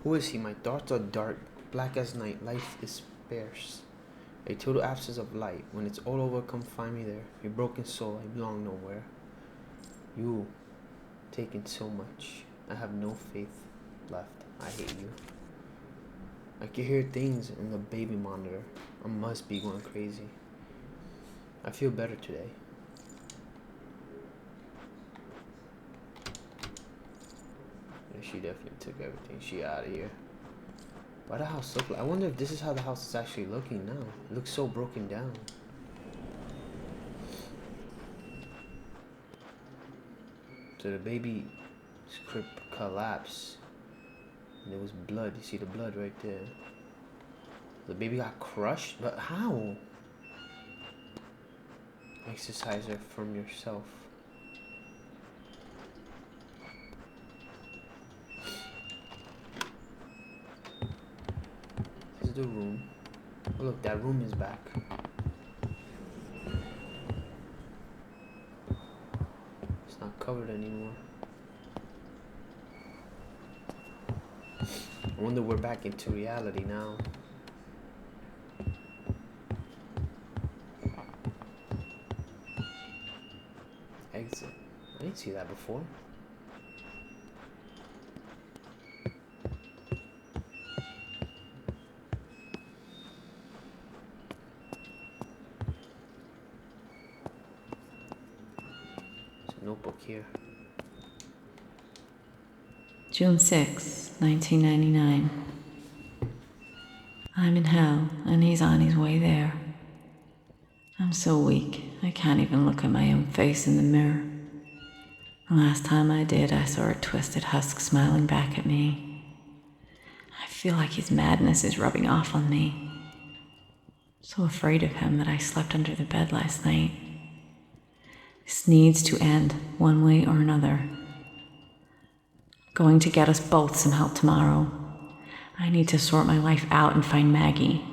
Who is he? My thoughts are dark, black as night. Life is sparse. A total absence of light. When it's all over, come find me there. Your broken soul, I belong nowhere. You, taken so much. I have no faith left. I hate you. I can hear things in the baby monitor. I must be going crazy. I feel better today. Yeah, she definitely took everything. She out of here. Why the house look like? I wonder if this is how the house is actually looking now. It looks so broken down. So the baby's crib collapsed. And there was blood. You see the blood right there. The baby got crushed? But how? Exercise her from yourself. This is the room. Oh, look, that room is back. It's not covered anymore. I wonder we're back into reality now. Exit. I didn't see that before. There's a notebook here. June 6, 1999. I'm in hell, and he's on his way there. I'm so weak, I can't even look at my own face in the mirror. The last time I did, I saw a twisted husk smiling back at me. I feel like his madness is rubbing off on me. So afraid of him that I slept under the bed last night. This needs to end, one way or another. Going to get us both some help tomorrow. I need to sort my life out and find Maggie.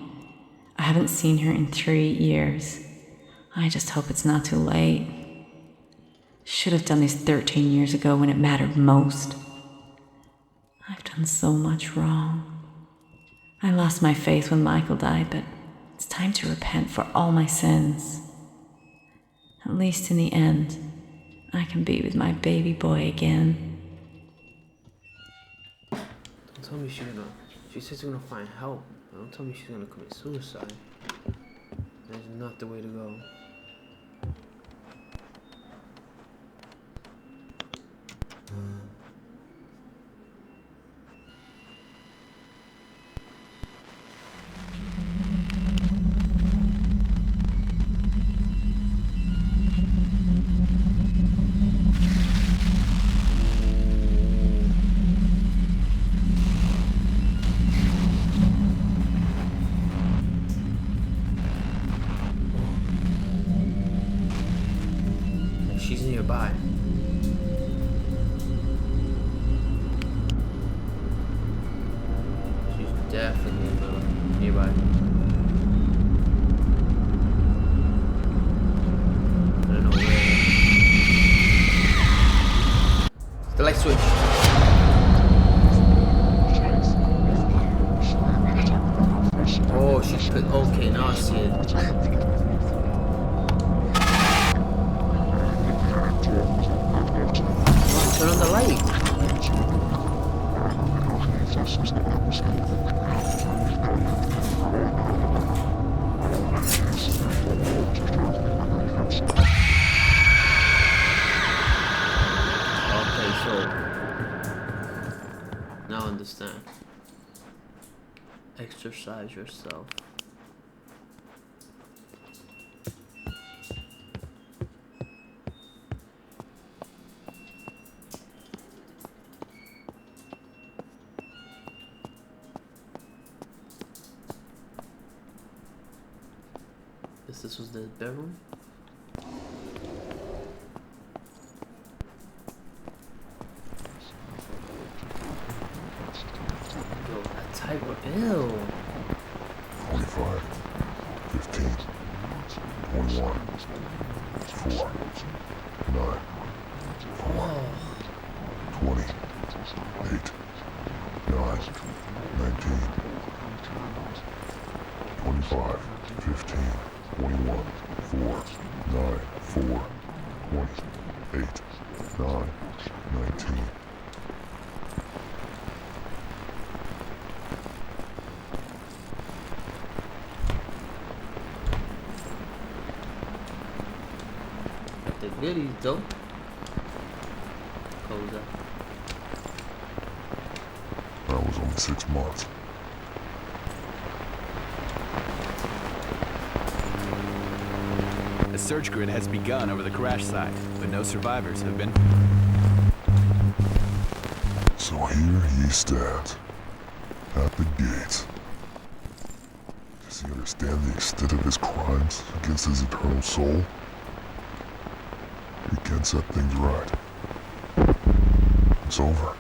I haven't seen her in 3 years. I just hope it's not too late. Should have done this 13 years ago when it mattered most. I've done so much wrong. I lost my faith when Michael died, but it's time to repent for all my sins. At least in the end, I can be with my baby boy again. Don't tell me she says she's gonna find help. Don't tell me she's gonna commit suicide. That's not the way to go. She's nearby. She's definitely nearby. I don't know where. The light switch. Oh, she put. Okay, now I see it. Turn on the light. Okay, so now understand. Exercise yourself. This was the bedroom. Yo, that type of ew. 25, 15, 21, 4, 9, 4, 20, 8, 9, 19, 25, 15, 21, 4, 9, 4, 20, 8, 9, 19. The goodies though. Close up. That was only 6 months. A search grid has begun over the crash site, but no survivors have been. here he stands, at the gate. Does he understand the extent of his crimes against his eternal soul? He can set things right. It's over.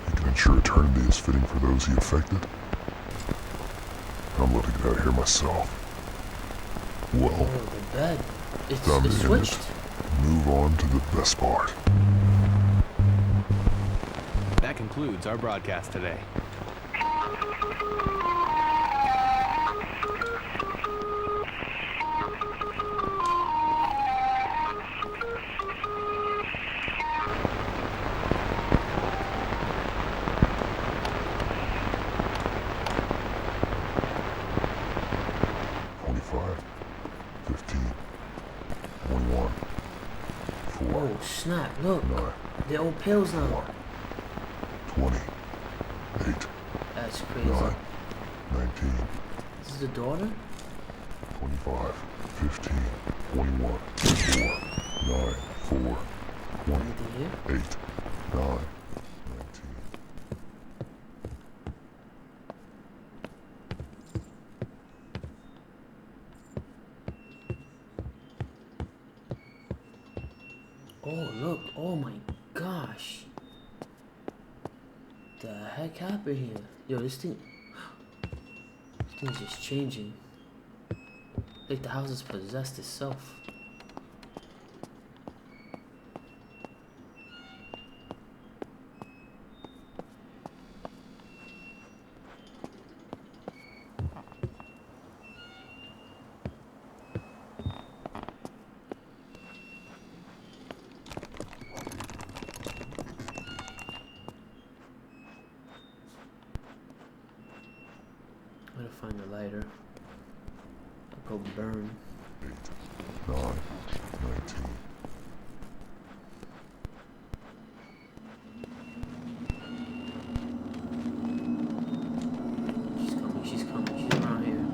He can ensure eternity is fitting for those he affected. I'm letting it out here myself. Well, Oh, the bed. It's time to end switched. it. Move on to the best part. That concludes our broadcast today. Oh snap, look. 9, They're all pills now. 20, 8, That's crazy. 9, 19, This is the daughter? 25, 15, 21, 4, 9, 4, 20, Anything here? 8, 9, 19. Oh look, oh my gosh. The heck happened here? Yo, this thing's just changing. Like the house has possessed itself. I'm gonna find a lighter. I'll go burn. 8, 9, 19. She's coming, she's around here.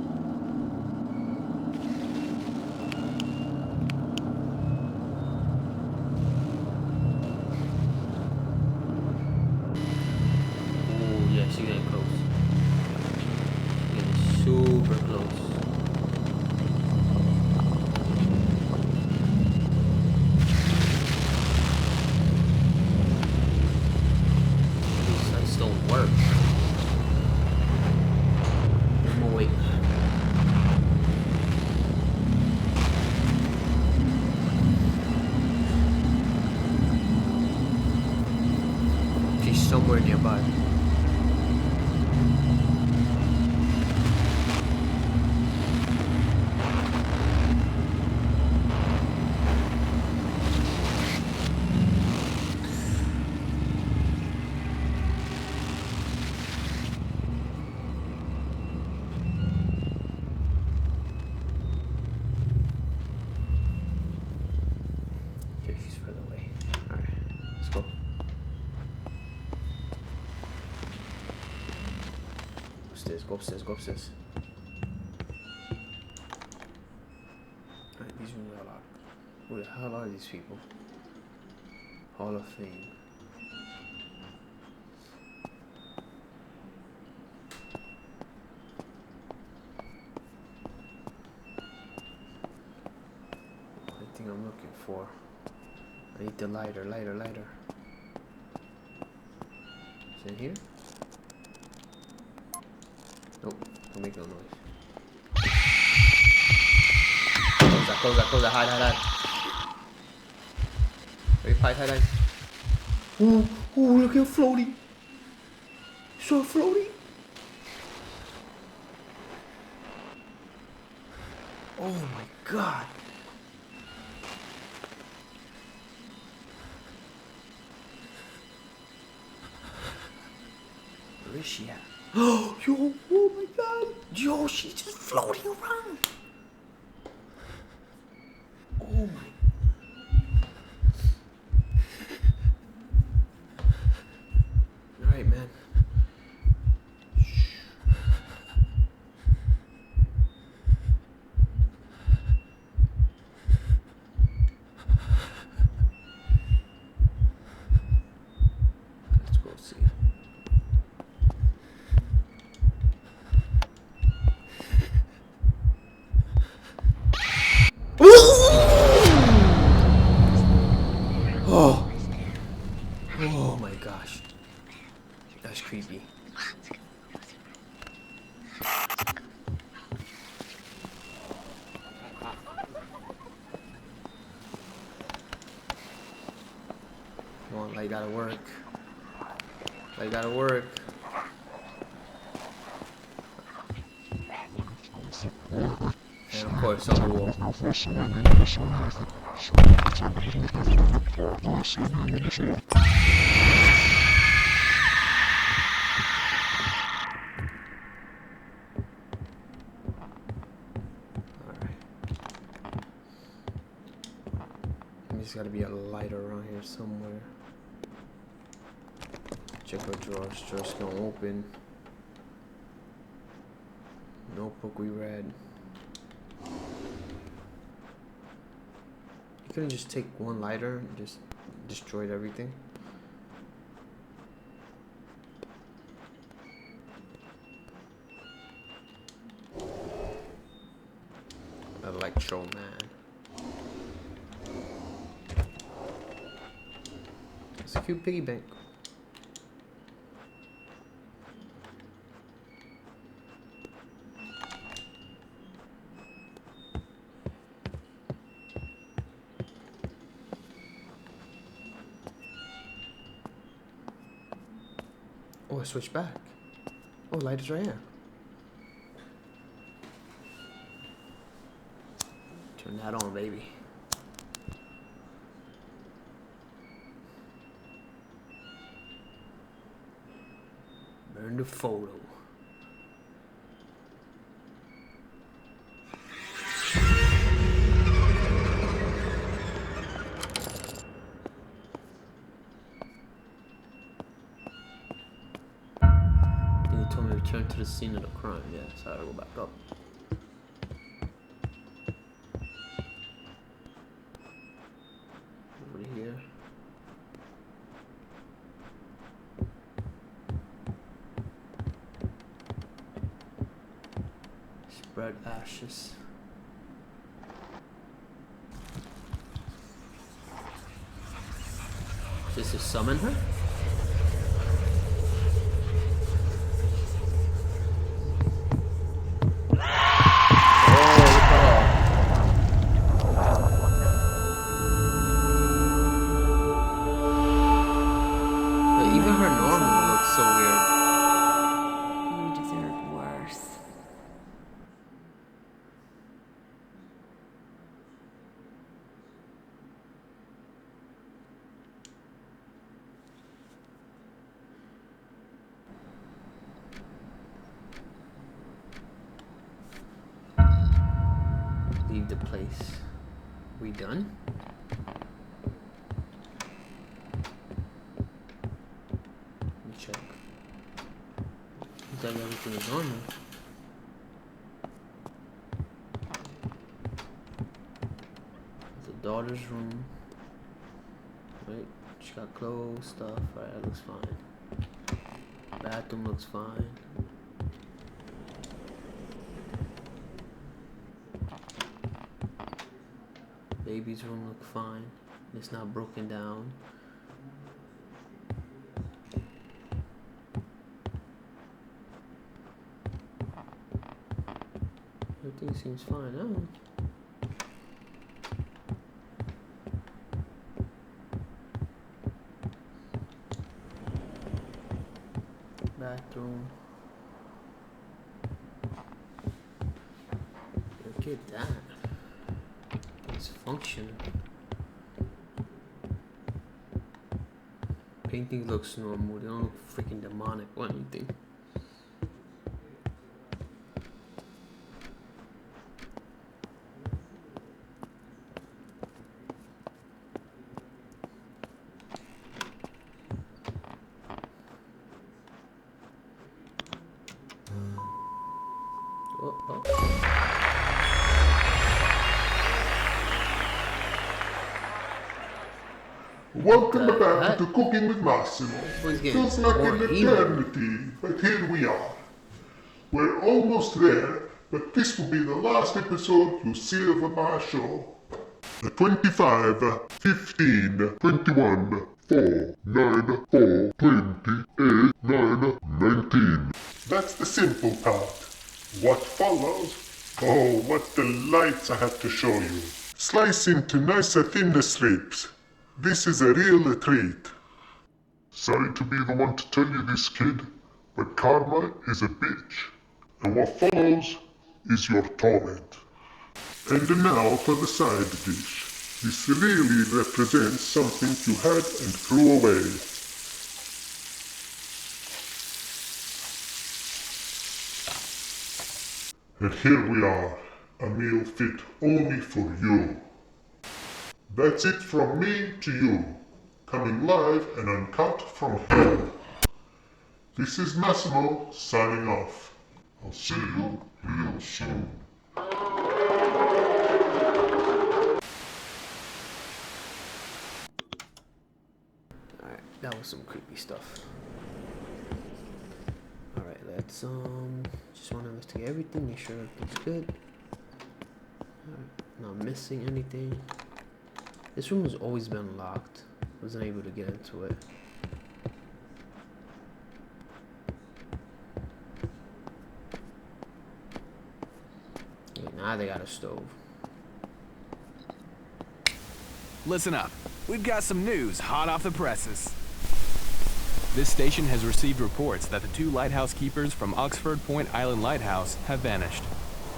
Oh yeah, she's getting close. Getting super close. These sights don't work. One more wait. She's somewhere nearby. Okay, she's further away. Alright, let's go. Upstairs, go upstairs, go upstairs. Alright, these rooms are locked. Who the hell are these people? Hall of Fame. I think I'm looking for. I need the lighter. Is it here? Nope, don't make no noise. Close that, hide. Wait, hide. Oh, look at floaty. So floaty. Oh my god. Where is she at? Oh, yo, oh my god. Yo, she's just floating around. Oh my. Alright, man. Come on, light gotta work. Light gotta work. And of course on the wall. Alright. There's gotta be a light around here somewhere. Check our drawers. Drawers gonna open. Notebook we read. You couldn't just take one lighter and just destroyed everything. Electro Man. It's a cute piggy bank. Oh, I switched back. Oh, light is right here. Turn that on, baby. Burn the photo. Told me to return to the scene of the crime. Yeah, so I gotta go back up. Over here. Spread ashes. Just to summon her? Leave the place. We done? Let me check. Looks like everything is normal. The daughter's room. Right? She got clothes, stuff. Alright, that looks fine. Bathroom looks fine. Baby's room look fine. It's not broken down. Everything seems fine, huh? Bathroom. Look at that. It's functioning. Paintings look normal. They don't look freaking demonic or anything. Welcome back to Cooking with Massimo. Feels like an eternity, but here we are. We're almost there, but this will be the last episode you see of my show. 25, 15, 21, 19. That's the simple part. What follows? Oh, what delights I have to show you. Slice into nicer, thinner strips. This is a real treat. Sorry to be the one to tell you this, kid, but karma is a bitch. And what follows is your torment. And now for the side dish. This really represents something you had and threw away. And here we are, a meal fit only for you. That's it from me to you, coming live and uncut from hell. This is Massimo signing off. I'll see you real soon. Alright, that was some creepy stuff. Alright, let's just want to investigate everything, make sure everything's good. Alright, not missing anything. This room has always been locked. Wasn't able to get into it. Okay, now they got a stove. Listen up. We've got some news hot off the presses. This station has received reports that the 2 lighthouse keepers from Oxford Point Island Lighthouse have vanished.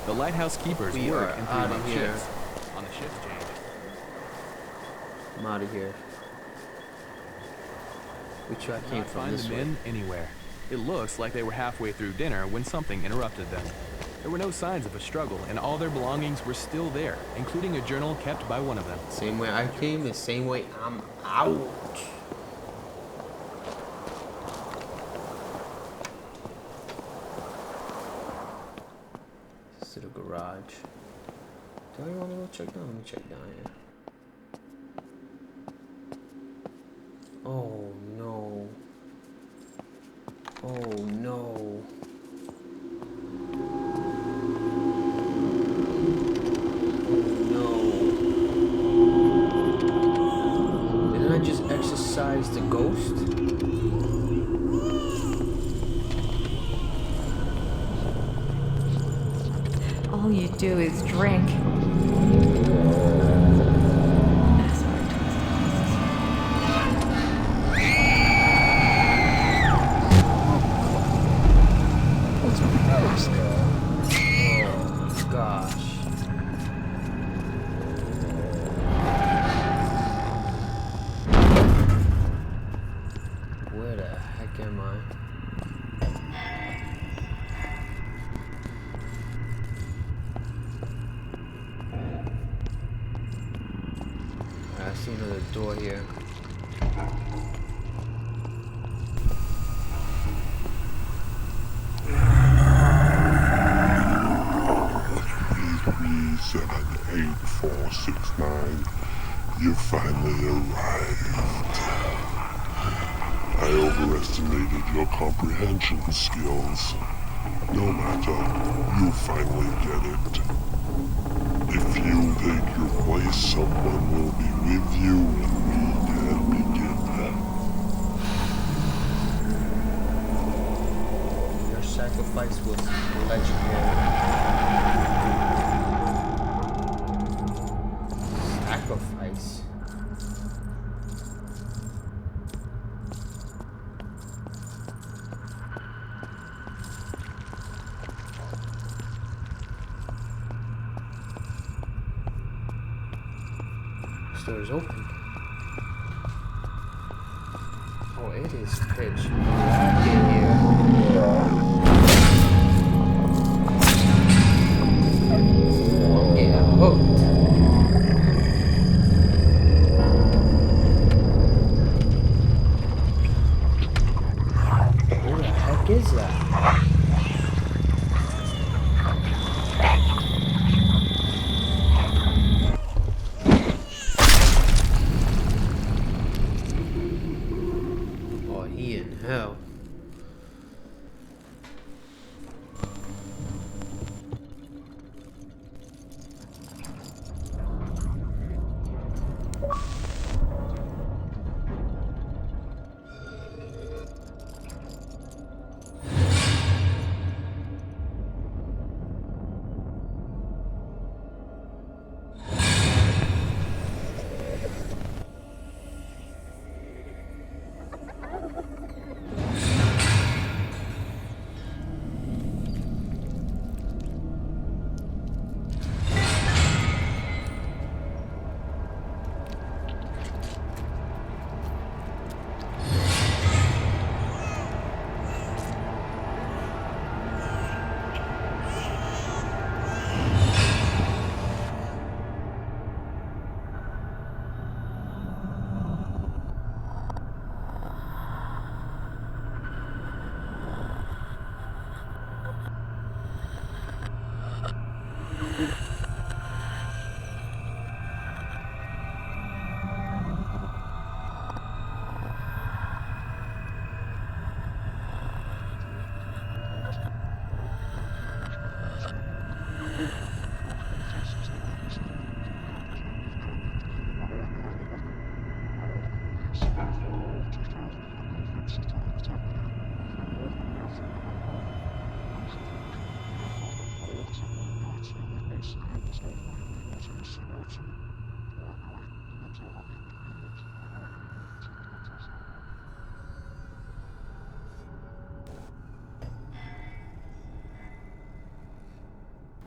The lighthouse keepers We work are in outta 3-month here. shifts. On the shift change. I'm out of here. Which I came Not from find this the way. men anywhere. It looks like they were halfway through dinner when something interrupted them. There were no signs of a struggle, and all their belongings were still there, including a journal kept by one of them. Same way I came, the same way I'm out. This is the garage. Do I want to go check down? Let me check down here. Oh no. Oh no. Didn't I just exercise the ghost? All you do is drink. Oh gosh. Where the heck am I? I see another door here. Seven, 8, 4, 6, 9. You finally arrived. I overestimated your comprehension skills. No matter, you finally get it. If you take your place, someone will be with you and we can begin. Your sacrifice was legendary. Sacrifice. This door is open. Oh, it is pitch black in here. Oh, I'm getting hooked. Who the heck is that? Oh, he in hell.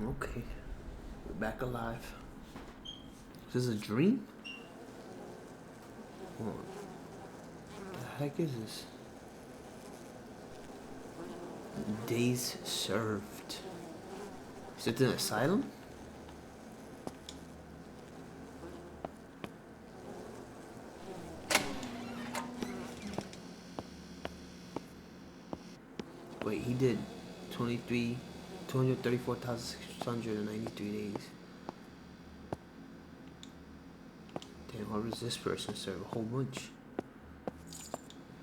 Okay, we're back alive. Is this a dream? What the heck is this? Days served. Is it an asylum? Wait, he did 234,693 days. Damn, how does this person serve? A whole bunch.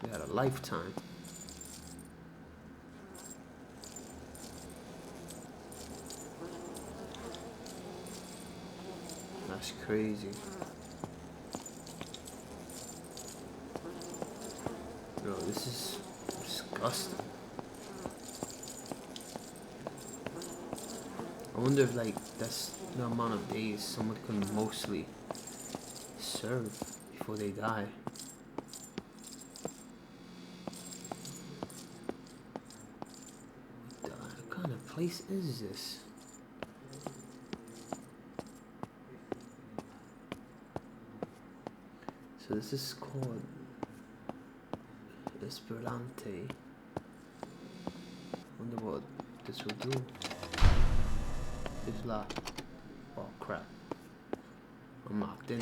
They had a lifetime. That's crazy. Bro, this is disgusting. I wonder if like that's the amount of days someone can mostly serve before they die. What kind of place is this? So this is called Esperante. Wonder what this will do. It's locked. Oh crap. I'm locked in.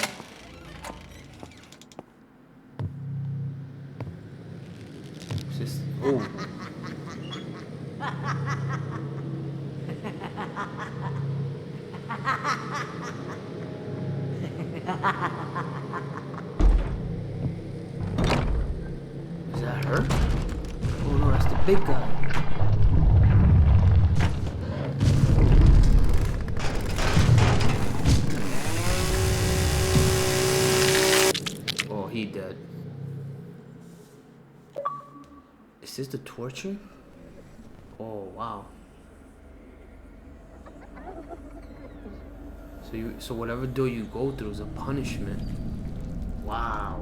It's just, oh. Is that her? Oh no, that's the big guy. Oh, he dead. Is this the torture? Oh wow. So whatever door you go through is a punishment. Wow.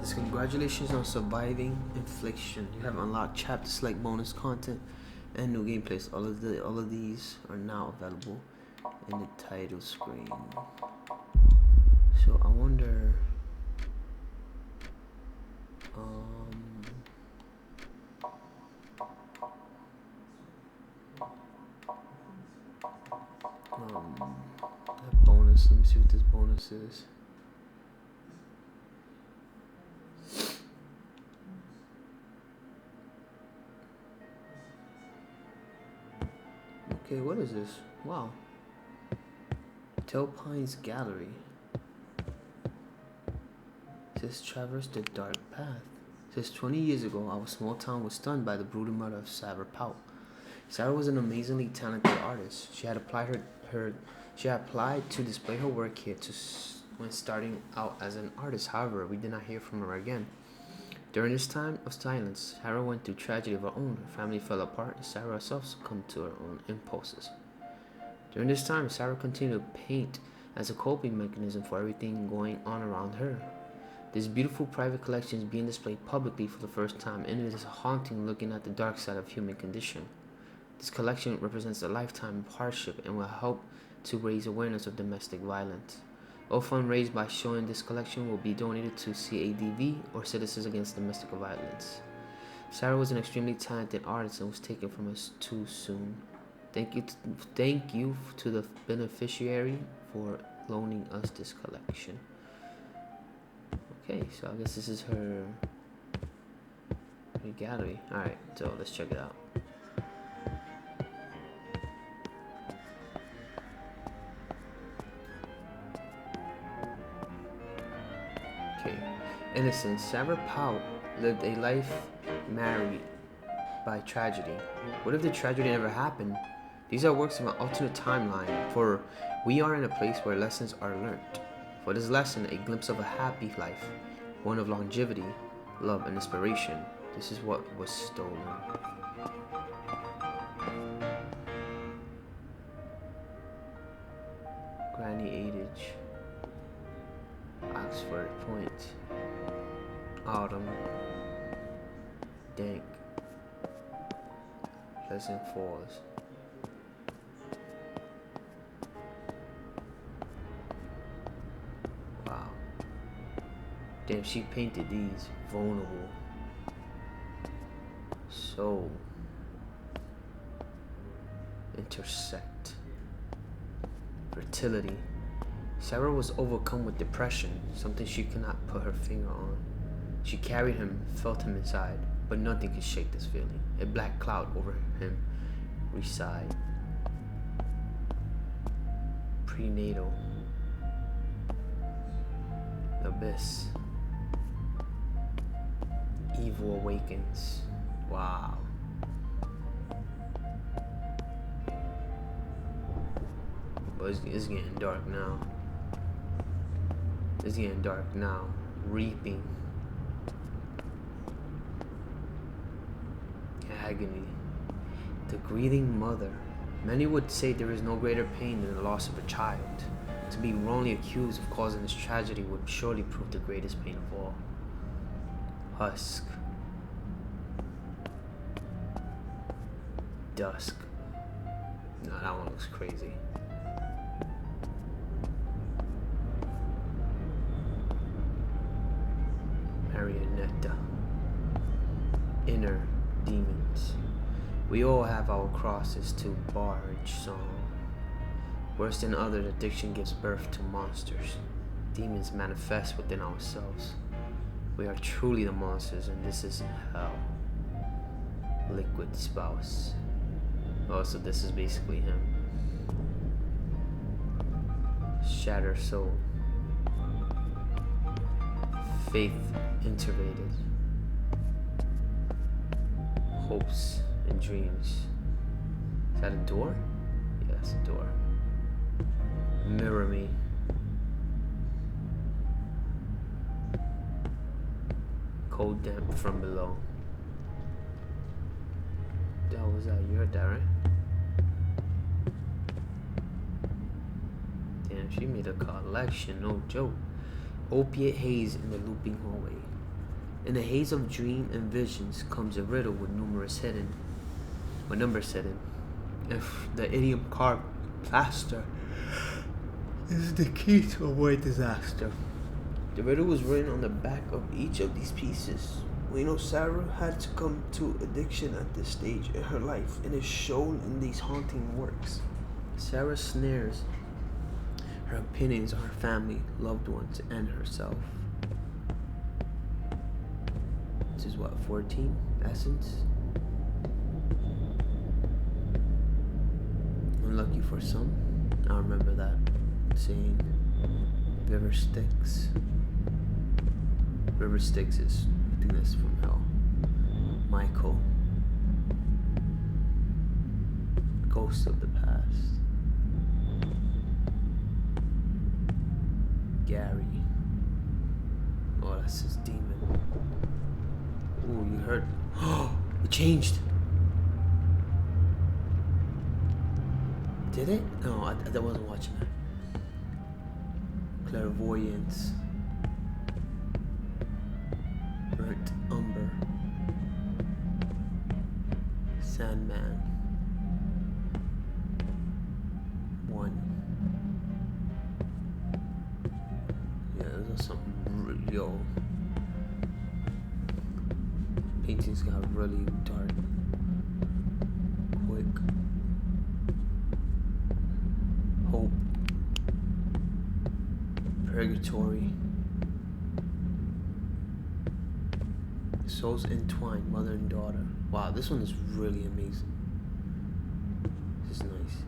Says congratulations on surviving Infliction. You have unlocked chapters, select bonus content, and new gameplays. All of these are now available in the title screen. So I wonder. That bonus. Let me see what this bonus is. Okay, what is this? Wow. Telpine's Gallery. It says traverse the dark path. It says 20 years ago, our small town was stunned by the brutal murder of Sarah Pout. Sarah was an amazingly talented artist. She had applied to display her work here when starting out as an artist. However, we did not hear from her again. During this time of silence, Sarah went through tragedy of her own. Her family fell apart, and Sarah herself succumbed to her own impulses. During this time, Sarah continued to paint as a coping mechanism for everything going on around her. This beautiful private collection is being displayed publicly for the first time, and it is haunting looking at the dark side of human condition. This collection represents a lifetime of hardship and will help to raise awareness of domestic violence. All funds raised by showing this collection will be donated to CADV or Citizens Against Domestic Violence. Sarah was an extremely talented artist and was taken from us too soon. Thank you to the beneficiary for loaning us this collection. Okay, so I guess this is her gallery. Alright, so let's check it out. Okay, innocence. Sarah Powell lived a life married by tragedy. What if the tragedy never happened? These are works of an alternate timeline, for we are in a place where lessons are learnt. For this lesson, a glimpse of a happy life, one of longevity, love, and inspiration. This is what was stolen. Granny Adage, Oxford Point, Autumn, Dank, Pleasant Falls. Wow. Damn, she painted these vulnerable. So intersect. Fertility. Sarah was overcome with depression, something she could not put her finger on. She carried him, felt him inside, but nothing could shake this feeling. A black cloud over him reside. Prenatal. Abyss. Evil awakens. Wow. But it's getting dark now. It's getting dark now. Reaping. Agony. The grieving mother. Many would say there is no greater pain than the loss of a child. To be wrongly accused of causing this tragedy would surely prove the greatest pain of all. Husk. Dusk. No, that one looks crazy. Marionetta. Inner demons. We all have our crosses to bar each song. Worse than others, addiction gives birth to monsters. Demons manifest within ourselves. We are truly the monsters, and this is hell. Liquid spouse. Oh, so this is basically him. Shattered soul. Faith intubated. Hopes and dreams. Is that a door? Yeah, that's a door. Mirror me. Cold damp from below. The hell was that? You heard that, right? Damn, she made a collection, no joke. Opiate haze in the looping hallway. In the haze of dream and visions comes a riddle with numbers hidden. If the idiom carved plaster is the key to avoid disaster. The riddle was written on the back of each of these pieces. We know Sarah had succumbed to addiction at this stage in her life, and is shown in these haunting works. Sarah snares her opinions on her family, loved ones, and herself. This is what, 14? Essence? Unlucky for some. I remember that saying. River Styx. River Styx is, I think that's from hell. Michael. Ghost of the past. Gary. Oh, that's his demon. Ooh, you heard? Oh, it changed. Did it? No, I wasn't watching that. Clairvoyance. Burnt umber. Sandman. 1. yo, paintings got really dark, quick. Hope, purgatory, souls entwined, mother and daughter. Wow, this one is really amazing. This is nice.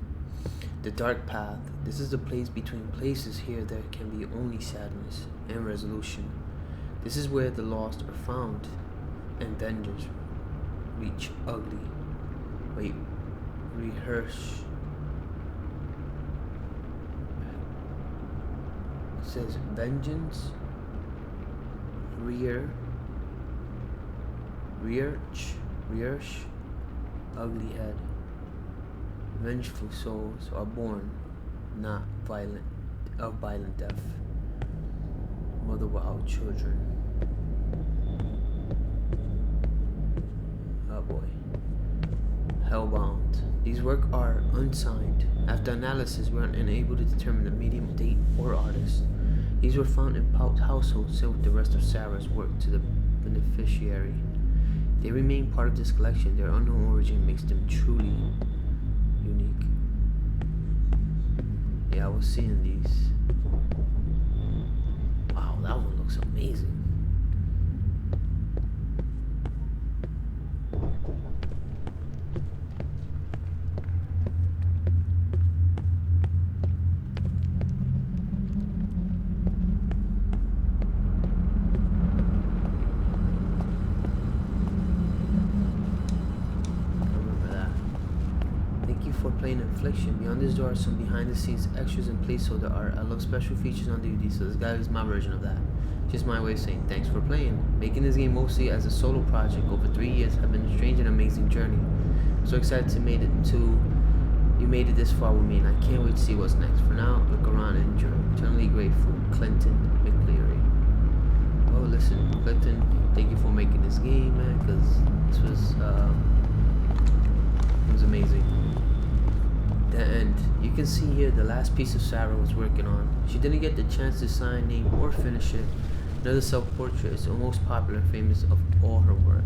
The dark path. This is the place between places. Here there can be only sadness and resolution. This is where the lost are found and dangers reach ugly. Wait, rehearse. It says vengeance, rearch, ugly head. Vengeful souls are born, not violent, of violent death. Mother without children. Oh boy. Hellbound. These works are unsigned. After analysis, we are unable to determine the medium, date, or artist. These were found in Paul's household, sent with the rest of Sarah's work to the beneficiary. They remain part of this collection. Their unknown origin makes them truly unique. Yeah, I was seeing these. Wow, that one looks amazing. For playing Infliction. Beyond this door are some behind the scenes extras and placeholder art. I love special features on DVD, so this guy is my version of that. Just my way of saying thanks for playing. Making this game mostly as a solo project over 3 years have been a strange and amazing journey. I'm so excited to you made it this far with me, and I can't wait to see what's next. For now, look around and enjoy. Eternally grateful, Clinton McCleary. Oh, listen, Clinton, thank you for making this game, man, because this was it was amazing. The end. You can see here the last piece of Sarah was working on. She didn't get the chance to sign, name, or finish it. Another self-portrait is the most popular and famous of all her work.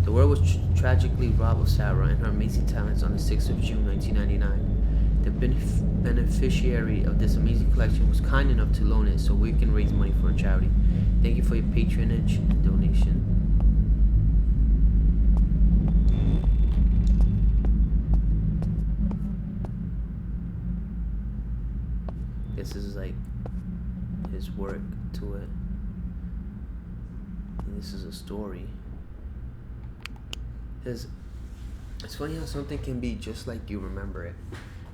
The world was tragically robbed of Sarah and her amazing talents on the 6th of June 1999. The beneficiary of this amazing collection was kind enough to loan it so we can raise money for a charity. Thank you for your patronage and donation. This is like his work to it, and this is a story. It's funny how something can be just like you remember it,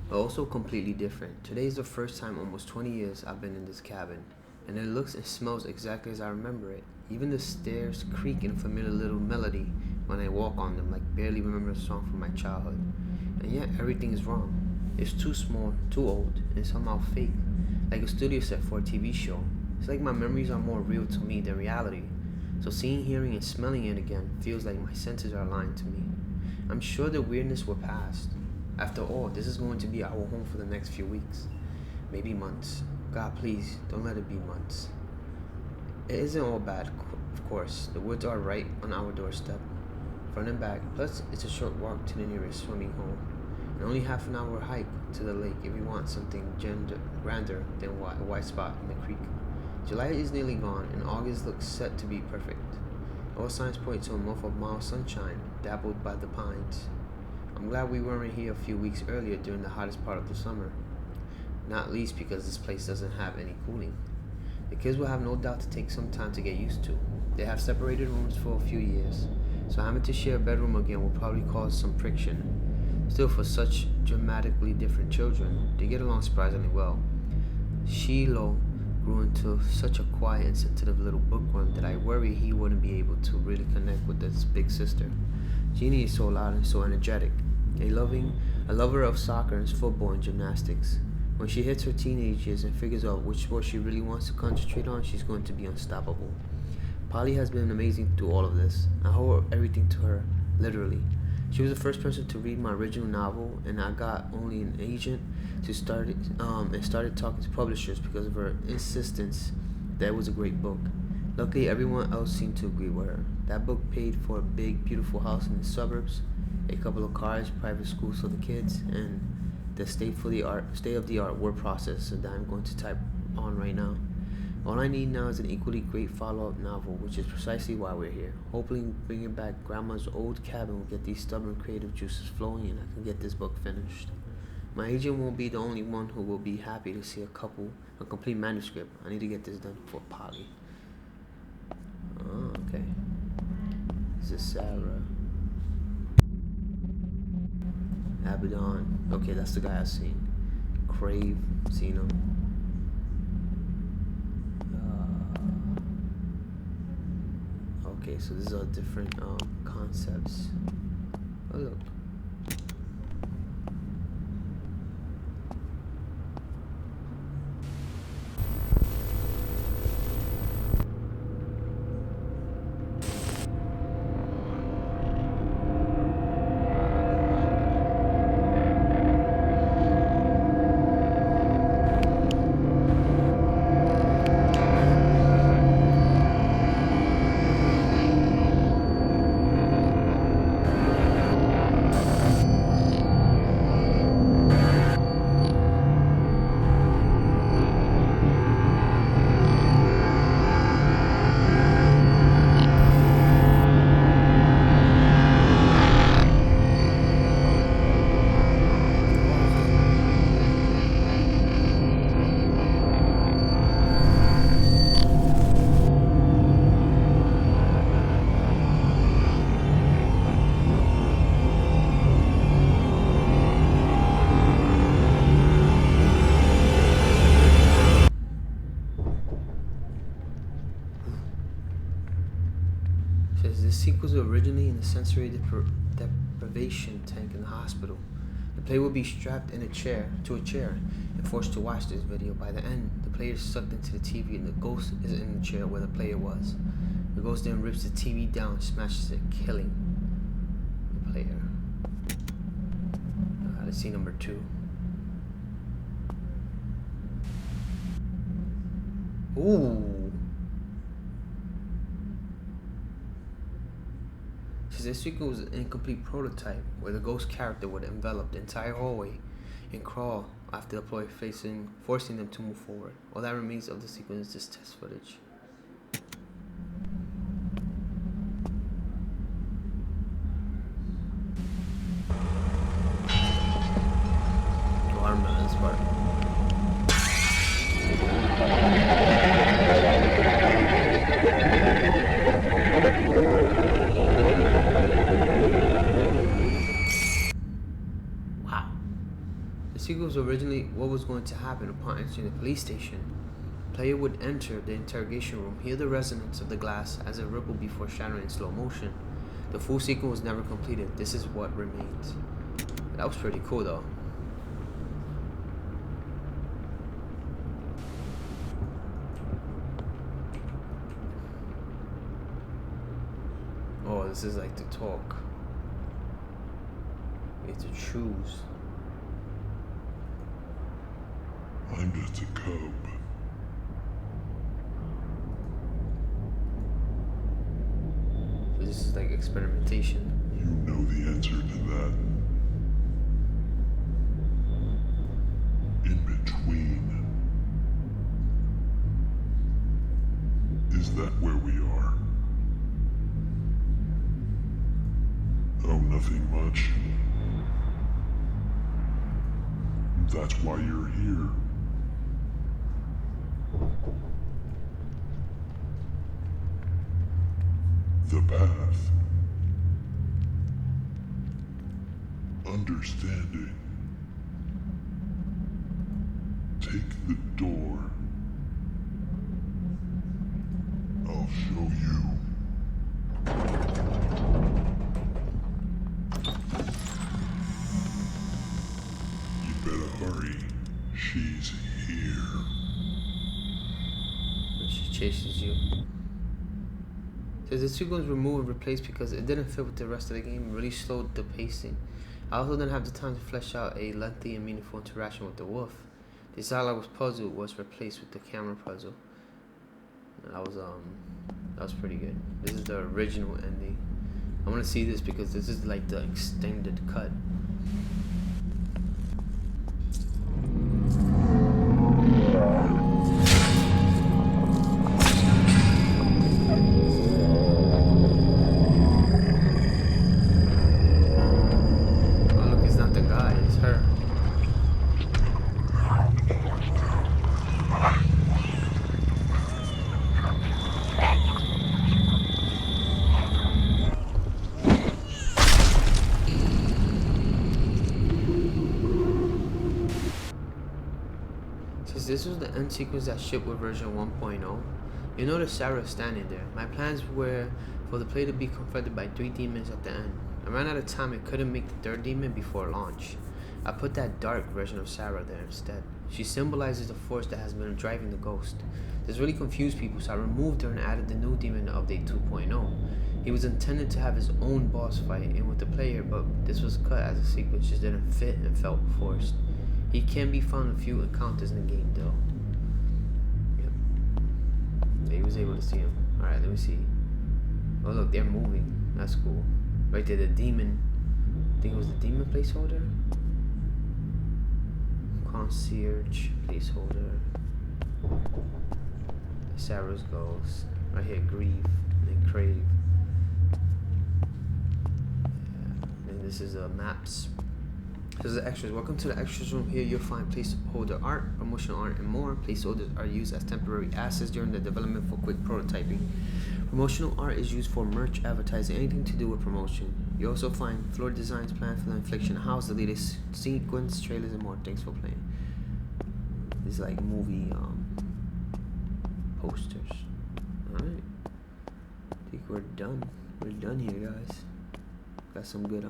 but also completely different. Today is the first time almost 20 years I've been in this cabin, and it looks and smells exactly as I remember it. Even the stairs creak in a familiar little melody when I walk on them, like barely remember a song from my childhood. And yet everything is wrong. It's too small, too old, and somehow fake. Like a studio set for a TV show. It's like my memories are more real to me than reality. So seeing, hearing, and smelling it again feels like my senses are lying to me. I'm sure the weirdness will pass. After all, this is going to be our home for the next few weeks. Maybe months. God, please, don't let it be months. It isn't all bad, of course. The woods are right on our doorstep, front and back. Plus, it's a short walk to the nearest swimming hole. And only half an hour hike to the lake if we want something grander than a white spot in the creek. July is nearly gone, and August looks set to be perfect. All signs point to a month of mild sunshine, dappled by the pines. I'm glad we weren't here a few weeks earlier during the hottest part of the summer. Not least because this place doesn't have any cooling. The kids will have no doubt to take some time to get used to. They have separated rooms for a few years, so having to share a bedroom again will probably cause some friction. Still, for such dramatically different children, they get along surprisingly well. Shiloh grew into such a quiet and sensitive little bookworm that I worry he wouldn't be able to really connect with his big sister. Jeannie is so loud and so energetic, a lover of soccer and football and gymnastics. When she hits her teenage years and figures out which sport she really wants to concentrate on, she's going to be unstoppable. Polly has been amazing through all of this. I owe everything to her, literally. She was the first person to read my original novel, and I got only an agent to start it, and started talking to publishers because of her insistence that it was a great book. Luckily, everyone else seemed to agree with her. That book paid for a big, beautiful house in the suburbs, a couple of cars, private schools for the kids, and the state-of-the-art word processor that I'm going to type on right now. All I need now is an equally great follow-up novel, which is precisely why we're here. Hopefully, bringing back Grandma's old cabin will get these stubborn creative juices flowing, and I can get this book finished. My agent won't be the only one who will be happy to see a complete manuscript. I need to get this done for Polly. Oh, okay. This is Sarah. Abaddon. Okay, that's the guy I've seen. Crave. Seen him. Okay, so these are different concepts. Oh, look. This sequence was originally in the sensory deprivation tank in the hospital. The player will be strapped in a chair and forced to watch this video. By the end, the player is sucked into the TV and the ghost is in the chair where the player was. The ghost then rips the TV down and smashes it, killing the player. Let's see number 2. Ooh. This sequence was an incomplete prototype where the ghost character would envelop the entire hallway and crawl after the player forcing them to move forward. All that remains of the sequence is just test footage. Oh, I remember this part. The sequel was originally what was going to happen upon entering the police station. The player would enter the interrogation room, hear the resonance of the glass as it rippled before shattering in slow motion. The full sequel was never completed. This is what remains. That was pretty cool though. Oh, this is like the talk. You have to choose. I'm just a cub. So this is like experimentation. You know the answer to that. In between. Is that where we are? Oh, nothing much. That's why you're here. The path. Understanding. Take the door. I'll show you. You better hurry. She's here. She chases you. Says the sequence was removed and replaced because it didn't fit with the rest of the game. It really slowed the pacing. I also didn't have the time to flesh out a lengthy and meaningful interaction with the wolf. The dialogue puzzle was replaced with the camera puzzle. That was pretty good. This is the original ending. I want to see this because this is like the extended cut. Oh look, it's not the guy, it's her. Since this was the end sequence that shipped with version 1.0, you notice Sarah standing there. My plans were for the player to be confronted by 3 demons at the end. I ran out of time and couldn't make the 3rd demon before launch. I put that dark version of Sarah there instead. She symbolizes the force that has been driving the ghost. This really confused people, so I removed her and added the new demon in Update 2.0. He was intended to have his own boss fight in with the player, but this was cut as a sequence just didn't fit and felt forced. He can be found in a few encounters in the game though. Yep. Yeah, he was able to see him. Alright, let me see. Oh look, they're moving. That's cool. Right there, the demon. I think it was the demon placeholder. Concierge placeholder. Sarah's ghost. Right here, grieve and crave. Yeah. And this is maps. This is the extras. Welcome to the extras room. Here you'll find placeholder art, promotional art, and more. Placeholders are used as temporary assets during the development for quick prototyping. Promotional art is used for merch, advertising, anything to do with promotion. You also find floor designs planned for the Infliction house, the latest sequence, trailers, and more. Thanks for playing. These like movie posters. Alright. I think we're done. We're done here, guys. Got some good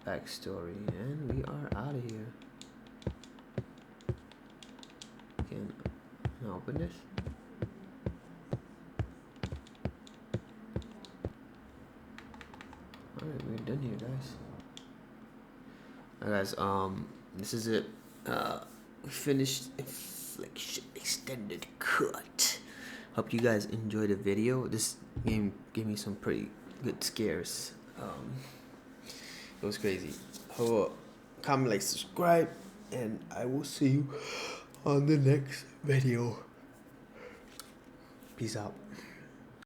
backstory, and we are out of here. Can I open this? Alright, we're done here, guys. Alright, guys, this is it. We finished Infliction Extended Cut. Hope you guys enjoyed the video. This game gave me some pretty good scares. It was crazy. Comment, like, subscribe, and I will see you on the next video. Peace out.